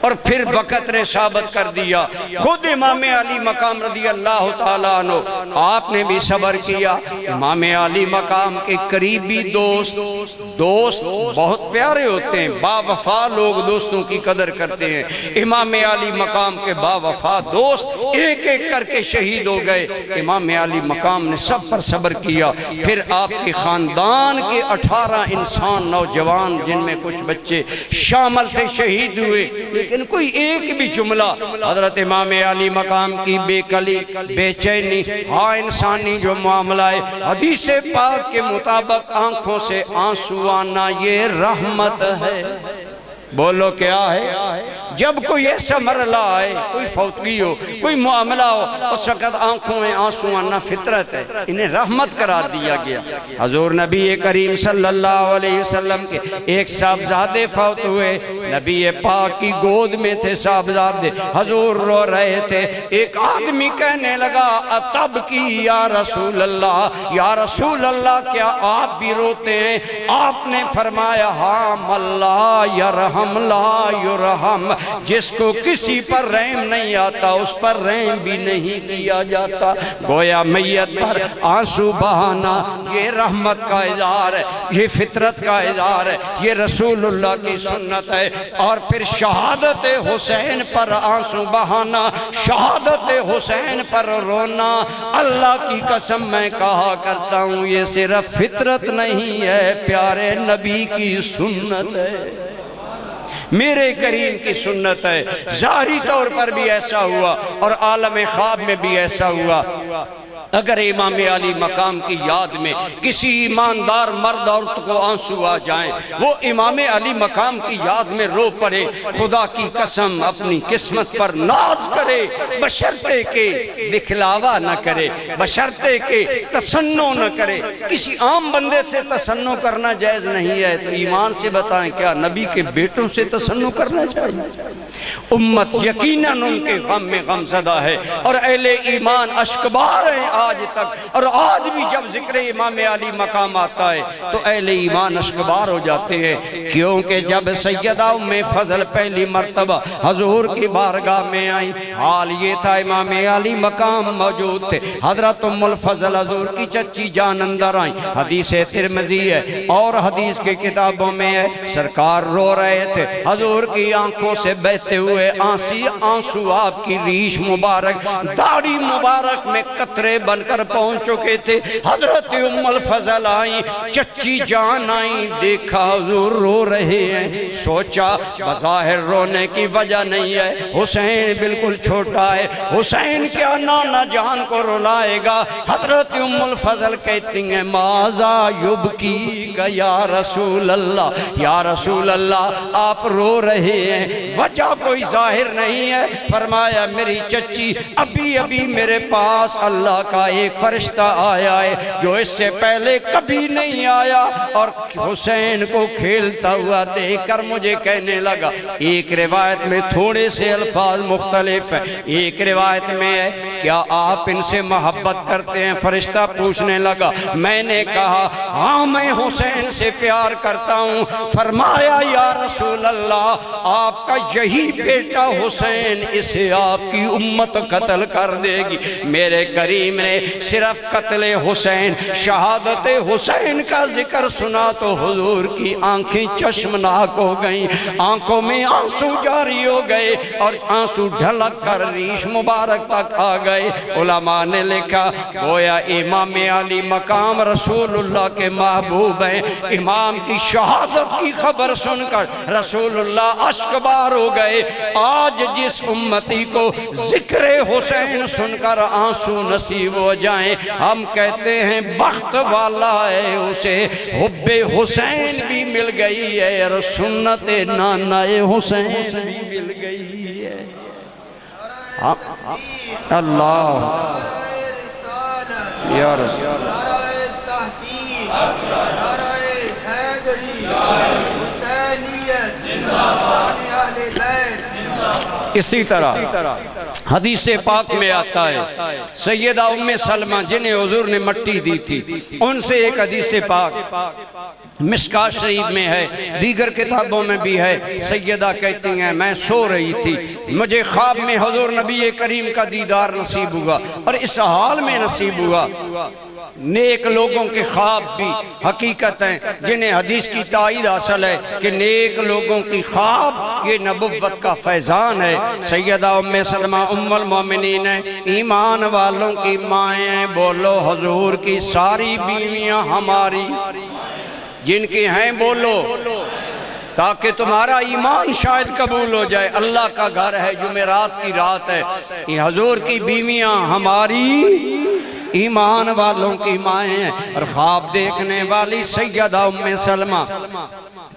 اور پھر وقت نے ثابت کر دیا، خود امام علی مقام رضی اللہ تعالیٰ عنہ آپ نے بھی صبر کیا۔ امام علی مقام کے قریبی دوست بہت پیارے ہوتے ہیں، با وفا لوگ دوستوں کی قدر کرتے ہیں۔ امام علی مقام کے با وفا دوست ایک ایک کر کے شہید ہو گئے، امام علی مقام نے سب پر صبر کیا۔ پھر آپ کے خاندان کے 18 انسان نوجوان جن میں کچھ بچے شامل تھے شہید ہوئے، لیکن کوئی ایک بھی جملہ حضرت امام علی مقام کی بے کلی، بے چینی، ہاں انسانی جو معاملہ ہے، حدیث پاک کے مطابق آنکھوں سے آنسو آنا یہ رحمت ہے۔ بولو کیا ہے؟ جب کوئی ایسا مرحلہ آئے، کوئی فوتگی ہو، کوئی معاملہ ہو، اس وقت آنکھوں میں آنسو آنا فطرت ہے، انہیں رحمت قرار دیا گیا۔ حضور نبی کریم صلی اللہ علیہ وسلم کے ایک صاحبزادے فوت ہوئے، نبی پاک کی گود میں تھے صاحبزادے، حضور رو رہے تھے، ایک آدمی کہنے لگا اتب کی یا رسول اللہ، یا رسول اللہ کیا آپ بھی روتے ہیں؟ آپ نے فرمایا ہاں ملا یرحم یرحم لا یرحم، جس کو کسی پر رحم نہیں آتا اس پر رحم بھی نہیں کیا جاتا۔ گویا میت پر آنسو بہانا یہ رحمت کا اظہار ہے، یہ فطرت کا اظہار ہے، یہ رسول اللہ کی سنت ہے۔ اور پھر شہادت حسین پر آنسو بہانا، شہادت حسین پر رونا، اللہ کی قسم میں کہا کرتا ہوں یہ صرف فطرت نہیں ہے، پیارے نبی کی سنت ہے، میرے کریم کی سنت ہے۔ ظاہری طور پر بھی ایسا ہوا اور عالم خواب میں بھی ایسا ہوا۔ اگر امام علی مقام کی یاد میں کسی ایماندار مرد عورت کو آنسو آ جائیں، وہ امام علی مقام کی یاد میں رو پڑے، خدا کی قسم اپنی قسمت پر ناز کرے، بشرطے کہ دکھلاوا نہ کرے، بشرطے کہ تصنع نہ کرے۔ کسی عام بندے سے تصنع کرنا جائز نہیں ہے، تو ایمان سے بتائیں کیا نبی کے بیٹوں سے تصنع کرنا چاہیے؟ امت یقیناً ان کے غم میں غم زدہ ہے، اور اہل ایمان اشکبار ہیں آج تک۔ اور آج بھی جب ذکر امام علی مقام آتا ہے تو اہل ایمان اشکبار ہو جاتے ہیں، کیونکہ جب سیدہ ام فضل پہلی مرتبہ حضور کی بارگاہ میں آئیں، حال یہ تھا امام علی مقام موجود تھے، حضرت ام الفضل حضور کی چچی جان اندر آئیں۔ حدیث ترمذی ہے اور حدیث کے کتابوں میں ہے، سرکار رو رہے تھے، حضور کی آنکھوں سے بہتے ہوئے آنسو آپ کی ریش مبارک، داڑھی مبارک میں قطرے بن کر پہنچ چکے تھے۔ حضرت ام الفضل آئیں، چچی جان آئیں، دیکھا حضور رو رہے ہیں، سوچا بظاہر رونے کی وجہ نہیں ہے، حسین بالکل چھوٹا ہے، حسین کیا نانا جان کو رلائے گا۔ حضرت ام الفضل کہتی ہیں ماذا یبکی کا یا رسول اللہ، یا رسول اللہ آپ رو رہے ہیں، وجہ کوئی ظاہر نہیں ہے۔ فرمایا میری چچی ابھی ابھی میرے پاس اللہ کا ایک فرشتہ آیا ہے جو اس سے پہلے کبھی نہیں آیا، اور حسین کو کھیلتا ہوا دیکھ کر مجھے کہنے لگا، ایک روایت میں تھوڑے سے الفاظ مختلف ہیں، ایک روایت میں ہے کیا آپ ان سے محبت کرتے ہیں؟ فرشتہ پوچھنے لگا، میں نے کہا ہاں میں حسین سے پیار کرتا ہوں۔ فرمایا یا رسول اللہ آپ کا یہی بیٹا حسین، اسے آپ کی امت قتل کر دے گی۔ میرے کریم نے صرف قتل حسین، شہادت حسین کا ذکر سنا تو حضور کی آنکھیں چشمناک ہو گئیں، آنکھوں میں آنسو جاری ہو گئے اور آنسو ڈھلک کر ریش مبارک تک آ گئے۔ علماء نے لکھا گویا امام علی مقام رسول اللہ کے محبوب ہیں، امام کی شہادت کی خبر سن کر رسول اللہ اشکبار ہو گئے۔ آج جس امتی کو ذکر حسین سن کر آنسو نصیب ہو جائیں، ہم کہتے ہیں بخت والا ہے، اسے حب حسین بھی مل گئی ہے اور سنت نانا حسین بھی مل گئی ہے۔ اللہ یا رسول اسی طرح حدیث پاک میں آتا ہے سیدہ ام سلمہ جنہیں حضور نے مٹی دی تھی، ان سے ایک حدیث پاک مشکاہ شریف میں ہے، دیگر کتابوں میں بھی ہے۔ سیدہ کہتی ہیں میں سو رہی تھی، مجھے خواب میں حضور نبی کریم کا دیدار نصیب ہوا، اور اس حال میں نصیب ہوا۔ نیک لوگوں کے خواب بھی حقیقت ہیں جنہیں حدیث کی تائید حاصل ہے کہ نیک لوگوں کی خواب یہ نبوت کا فیضان ہے۔ سیدہ ام سلمہ ام المومنین ہیں، ایمان والوں کی مائیں، بولو حضور کی ساری بیویاں ہماری، جن کی ہیں بولو تاکہ تمہارا ایمان شاید قبول ہو جائے۔ اللہ کا گھر ہے، جمعرات کی رات ہے، یہ حضور کی بیویاں ہماری، ایمان والوں کی مائیں ہیں۔ اور خواب دیکھنے والی سیدہ ام سلمہ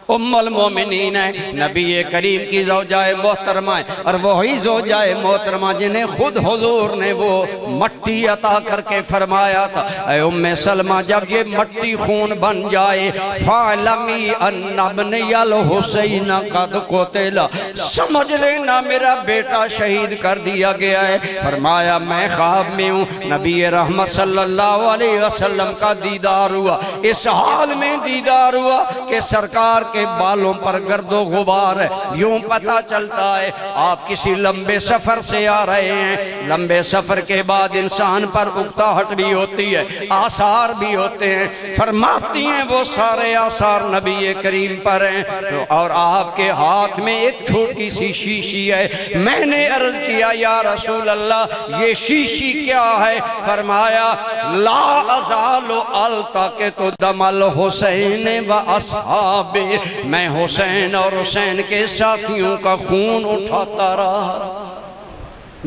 ام المومنین ہے، نبی کریم کی زوجہ محترمہ ہے، اور وہی زوجہ محترمہ جنہیں خود حضور نے وہ مٹی عطا کر کے فرمایا تھا، اے ام سلمہ جب یہ مٹی خون بن جائے فَعْلَمِي أَنَّ ابْنِيَ الْحُسَيْنَ قَدْ قُتِلَ، سمجھ لینا میرا بیٹا شہید کر دیا گیا ہے۔ فرمایا میں خواب میں ہوں، نبی رحمت صلی اللہ علیہ وسلم کا دیدار ہوا، اس حال میں دیدار ہوا کہ سرکار کے بالوں پر گرد و غبار ہے، یوں پتہ چلتا ہے آپ کسی لمبے سفر سے آ رہے ہیں۔ لمبے سفر کے بعد انسان پر اکتاہٹ بھی ہوتی ہے، آثار بھی ہوتے ہیں۔ فرماتی ہیں وہ سارے آثار نبی کریم پر ہیں، اور آپ کے ہاتھ میں ایک چھوٹی سی شیشی ہے۔ میں نے عرض کیا یا رسول اللہ یہ شیشی کیا ہے؟ فرمایا لا ازال التقط دم الحسین و اصحابہ، میں حسین اور حسین کے ساتھیوں کا خون اٹھاتا رہا،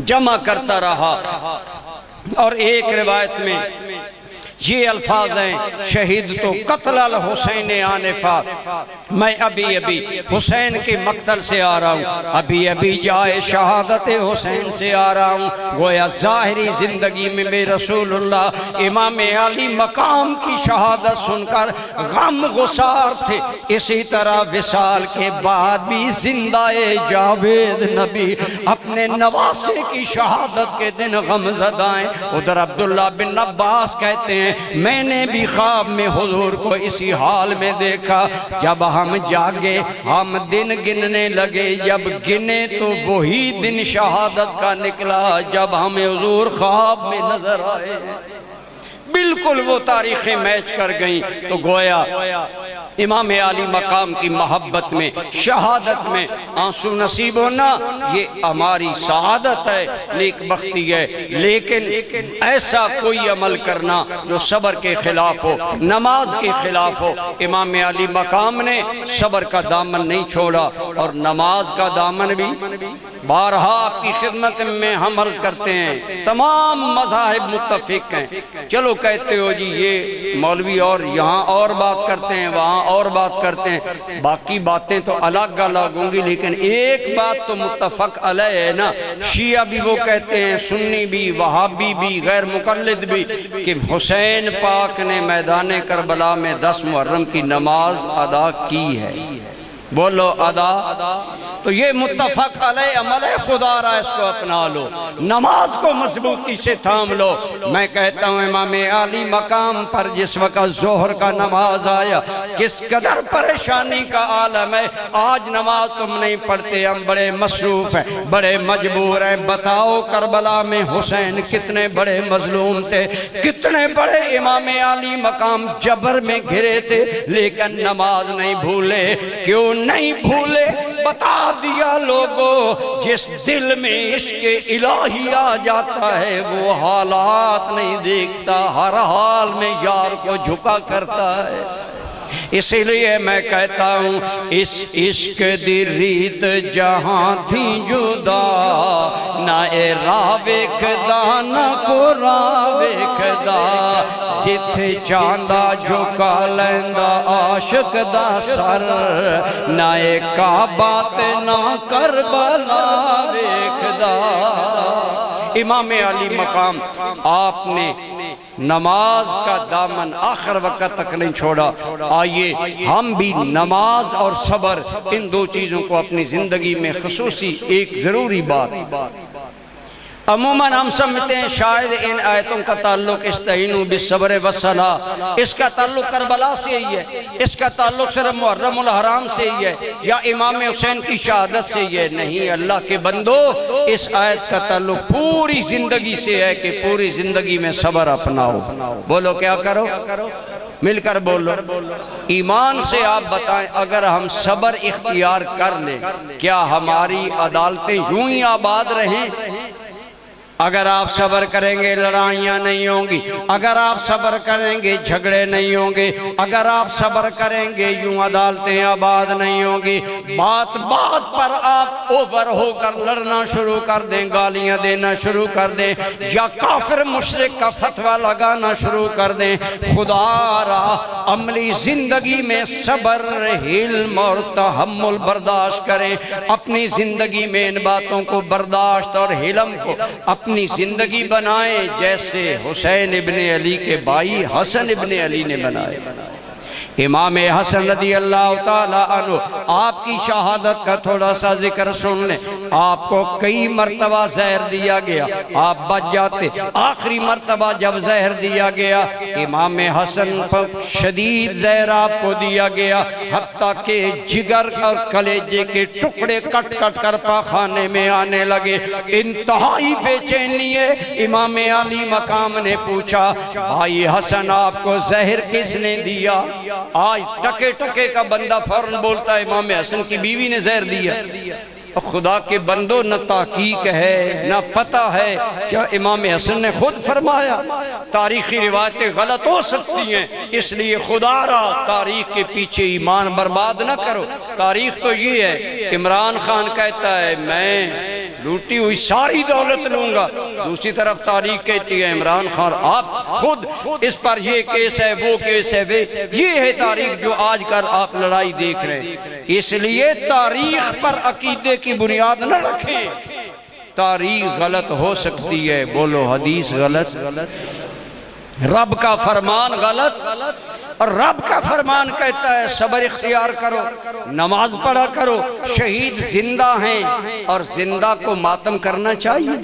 جمع کرتا رہا۔ اور ایک روایت میں یہ الفاظ ہیں شہید تو قتل الحسین آنفا، میں ابھی حسین کے مقتل سے آ رہا ہوں، ابھی جائے شہادت حسین سے آ رہا ہوں۔ گویا ظاہری زندگی میں بے رسول اللہ امام علی مقام کی شہادت سن کر غم گسار تھے، اسی طرح وصال کے بعد بھی زندہ جاوید نبی اپنے نواسے کی شہادت کے دن غم زدہ ہیں۔ ادھر عبداللہ بن عباس کہتے ہیں میں نے بھی خواب میں حضور کو اسی حال میں دیکھا، جب ہم جاگے ہم دن گننے لگے، جب گنے تو وہی دن شہادت کا نکلا جب ہمیں حضور خواب میں نظر آئے۔ بالکل وہ تاریخیں میچ کر گئیں۔ تو گویا امام علی مقام کی محبت میں، شہادت میں آنسو نصیب ہونا یہ ہماری سعادت ہے، نیک بختی ہے، لیکن ایسا کوئی عمل کرنا جو صبر کے خلاف ہو، نماز کے خلاف ہو۔ امام علی مقام نے صبر کا دامن نہیں چھوڑا، اور نماز کا دامن بھی بارہا آپ کی خدمت میں ہم عرض کرتے ہیں تمام مذاہب متفق ہیں۔ چلو کہتے ہو جی یہ مولوی اور یہاں اور بات کرتے ہیں وہاں اور بات کرتے ہیں، باقی باتیں تو الگ الگ ہوں گی، لیکن ایک بات تو متفق علیہ ہے نا، شیعہ بھی وہ کہتے ہیں، سنی بھی، وہابی بھی، غیر مقلد بھی، کہ حسین پاک نے میدان کربلا میں 10 محرم کی نماز ادا کی ہے۔ بولو ادا، تو یہ متفق علیہ عمل ہے، خدا را اس کو اپنا لو، نماز کو مضبوطی سے تھام لو۔ میں کہتا ہوں امام علی مقام پر جس وقت ظہر کا نماز آیا کس قدر پریشانی کا عالم ہے۔ آج نماز تم نہیں پڑھتے، ہم بڑے مصروف ہیں، بڑے مجبور ہیں۔ بتاؤ کربلا میں حسین کتنے بڑے مظلوم تھے، کتنے بڑے امام علی مقام جبر میں گھرے تھے، لیکن نماز نہیں بھولے۔ کیوں نہیں بھولے؟ بتا دیا لوگوں، جس دل میں عشق الہی آ جاتا ہے وہ حالات نہیں دیکھتا، ہر حال میں یار کو جھکا کرتا ہے۔ اسی لیے میں کہتا ہوں اس عشق دی ریت جہاں تھی جدا، نہ اے راہ ویکھدا نہ کو راہ ویکھدا، جتھے چاندہ جھکا لیندا عاشق دا سر، نہ اے کعبہ تے نہ کربلا ویکھدا۔ امام علی مقام آپ نے نماز کا دامن آخر وقت تک نہیں چھوڑا۔ آئیے ہم بھی نماز اور صبر ان دو چیزوں کو اپنی زندگی میں خصوصی ایک ضروری بات۔ عموماً ہم سمجھتے ہیں شاید ان آیتوں کا تعلق استعینوا بالصبر والصلاۃ، اس کا تعلق کربلا سے ہی ہے، اس کا تعلق صرف محرم الحرام سے ہی ہے یا امام حسین کی شہادت سے ہی ہے۔ نہیں اللہ کے بندو، اس آیت کا تعلق پوری زندگی سے ہے کہ پوری زندگی میں صبر اپناؤ۔ بولو کیا کرو؟ مل کر بولو۔ ایمان سے آپ بتائیں اگر ہم صبر اختیار کر لیں کیا ہماری عدالتیں یوں ہی آباد رہیں؟ اگر آپ صبر کریں گے لڑائیاں نہیں ہوں گی، اگر آپ صبر کریں گے جھگڑے نہیں ہوں گے، اگر آپ صبر کریں گے یوں عدالتیں آباد نہیں ہوں گی۔ بات بات پر آپ اوور ہو کر لڑنا شروع کر دیں، گالیاں دینا شروع کر دیں، یا کافر مشرک کا فتویٰ لگانا شروع کر دیں۔ خدا را عملی زندگی میں صبر، حلم اور تحمل برداشت کریں۔ اپنی زندگی میں ان باتوں کو برداشت اور حلم کو اپنی زندگی بنائیں جیسے حسین ابن علی کے بھائی حسن ابن علی نے بنائے۔ امام حسن رضی اللہ تعالیٰ عنہ آپ کی شہادت کا تھوڑا سا ذکر سن لیں۔ آپ کو کئی مرتبہ زہر دیا گیا، آپ بچ جاتے۔ آخری مرتبہ جب زہر دیا گیا، امام حسن پر شدید زہر آپ کو دیا گیا، حتیٰ کہ جگر اور کلیجے کے ٹکڑے کٹ کٹ کر پاخانے میں آنے لگے۔ انتہائی بے چینی ہے۔ امام علی مقام نے پوچھا، بھائی حسن آپ کو زہر کس نے دیا؟ آج ٹکے ٹکے کا بندہ فوراً بولتا ہے امام حسن کی بیوی نے زہر دیا۔ خدا کے بندوں، نہ تحقیق ہے نہ پتہ ہے کیا امام حسن نے خود فرمایا؟ تاریخی روایتیں غلط ہو سکتی ہیں، اس لیے خدا را تاریخ کے پیچھے ایمان برباد نہ کرو۔ تاریخ تو یہ ہے، عمران خان کہتا ہے میں لوٹی ہوئی ساری دولت لوں گا، دوسری طرف تاریخ کہتی ہے عمران خان آپ خود اس پر یہ کیس ہے وہ کیس ہے۔ یہ ہے تاریخ جو آج کل آپ لڑائی دیکھ رہے ہیں۔ اس لیے تاریخ پر عقیدے کی بنیاد نہ رکھیں، تاریخ غلط ہو سکتی ہے۔ بولو حدیث غلط، رب کا فرمان غلط، اور رب کا فرمان کہتا ہے صبر اختیار کرو، نماز پڑھا کرو۔ شہید زندہ ہیں اور زندہ کو ماتم کرنا چاہیے؟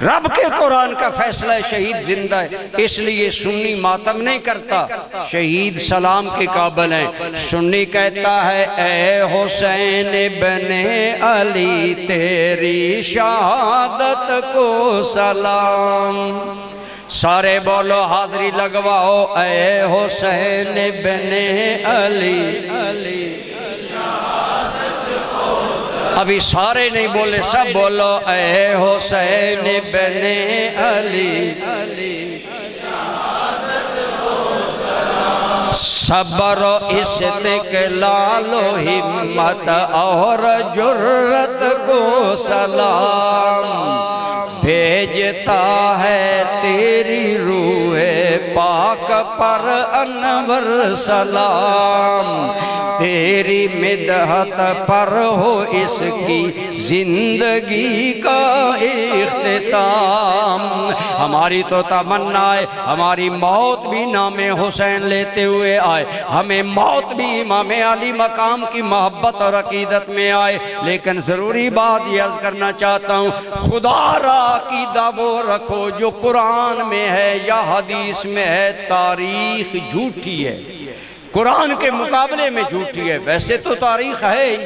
رب کے قرآن کا فیصلہ ہے شہید زندہ ہے، اس لیے سنی ماتم نہیں کرتا، شہید سلام کے قابل ہیں۔ سنی کہتا ہے اے حسین ابن علی تیری شہادت کو سلام۔ سارے بولو حاضری لگواؤ، اے حسین ابن علی۔ ابھی سارے نہیں بولے، سب بولو اے حسین ابن علی۔ صبر و استقلال و ہمت اور جرت کو سلام، بھیجتا ہے تیری روح پاک پر انور سلام، تیری مدحت پر ہو اس کی زندگی کا اختتام۔ ہماری تو تمنا ہے ہماری موت بھی نام حسین لیتے ہوئے آئے، ہمیں موت بھی امام علی مقام کی محبت اور عقیدت میں آئے۔ لیکن ضروری بات یہ عرض کرنا چاہتا ہوں، خدا را عقیدہ وہ رکھو جو قرآن میں ہے یا حدیث میں ہے۔ تاریخ جھوٹی ہے، قرآن کے مقابلے میں جھوٹی ہے۔ ویسے تو تاریخ ہے ہی،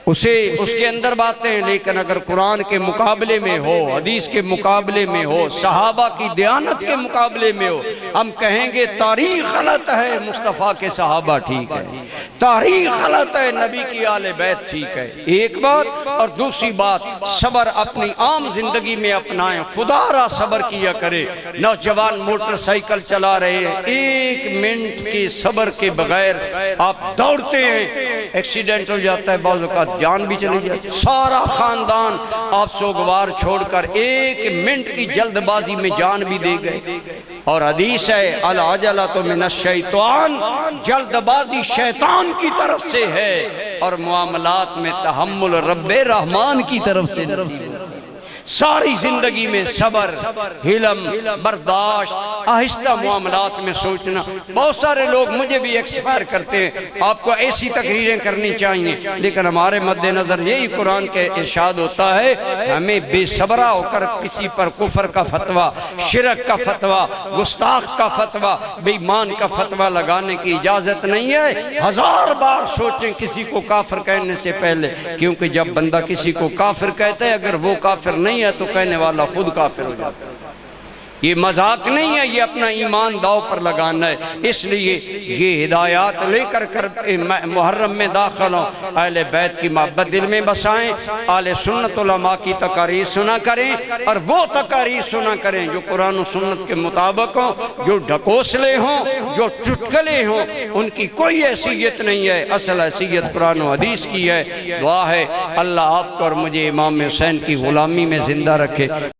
اس کے اندر باتیں ہیں، لیکن اگر قرآن کے مقابلے میں ہو، حدیث کے مقابلے میں ہو، صحابہ کی دیانت کے مقابلے میں ہو، ہم کہیں گے تاریخ غلط ہے، مصطفیٰ کے صحابہ ٹھیک ہے، تاریخ غلط ہے، نبی کی آل بیت ٹھیک ہے۔ ایک بات، اور دوسری بات صبر اپنی عام زندگی میں اپنائیں، خدا را صبر کیا کرے۔ نوجوان موٹر سائیکل چلا رہے ہیں، ایک منٹ کے صبر کے بغیر آپ دوڑتے ہیں، ایکسیڈنٹ ہو جاتا ہے، بعض اوقات جان بھی چلی جاتی، سارا خاندان آپ سوگوار چھوڑ کر ایک منٹ کی جلد بازی میں جان بھی دے گئے۔ اور حدیث ہے العجلۃ من الشیطان، جلد بازی شیطان کی طرف سے ہے، اور معاملات میں تحمل رب رحمان کی طرف سے۔ ساری زندگی میں صبر، حلم، برداشت، آہستہ معاملات میں سوچنا۔ بہت سارے لوگ مجھے بھی ایکسپائر کرتے ہیں، آپ کو ایسی تقریریں کرنی چاہیے، لیکن ہمارے مد نظر یہی قرآن کے ارشاد ہوتا ہے، ہمیں بے صبرہ ہو کر کسی پر کفر کا فتویٰ، شرک کا فتویٰ، گستاخ کا فتویٰ، بے ایمان کا فتویٰ لگانے کی اجازت نہیں ہے۔ ہزار بار سوچیں کسی کو کافر کہنے سے پہلے، کیونکہ جب بندہ کسی کو کافر کہتا ہے، اگر وہ کافر نہیں ہے تو کہنے والا خود کافر ہو جاتا ہے۔ یہ مذاق نہیں ہے، یہ اپنا ایمان داؤ پر لگانا ہے۔ اس لیے یہ ہدایات لے کر محرم میں داخل ہوں، اہل بیت کی محبت دل میں بسائیں، اہل سنت علماء کی تقاریر سنا کریں، اور وہ تقاریر سنا کریں جو قرآن و سنت کے مطابق ہوں، جو ڈھکوسلے ہوں، جو چٹکلے ہوں، ان کی کوئی حیثیت نہیں ہے۔ اصل حیثیت قرآن و حدیث کی ہے۔ دعا ہے اللہ آپ کو اور مجھے امام حسین کی غلامی میں زندہ رکھے۔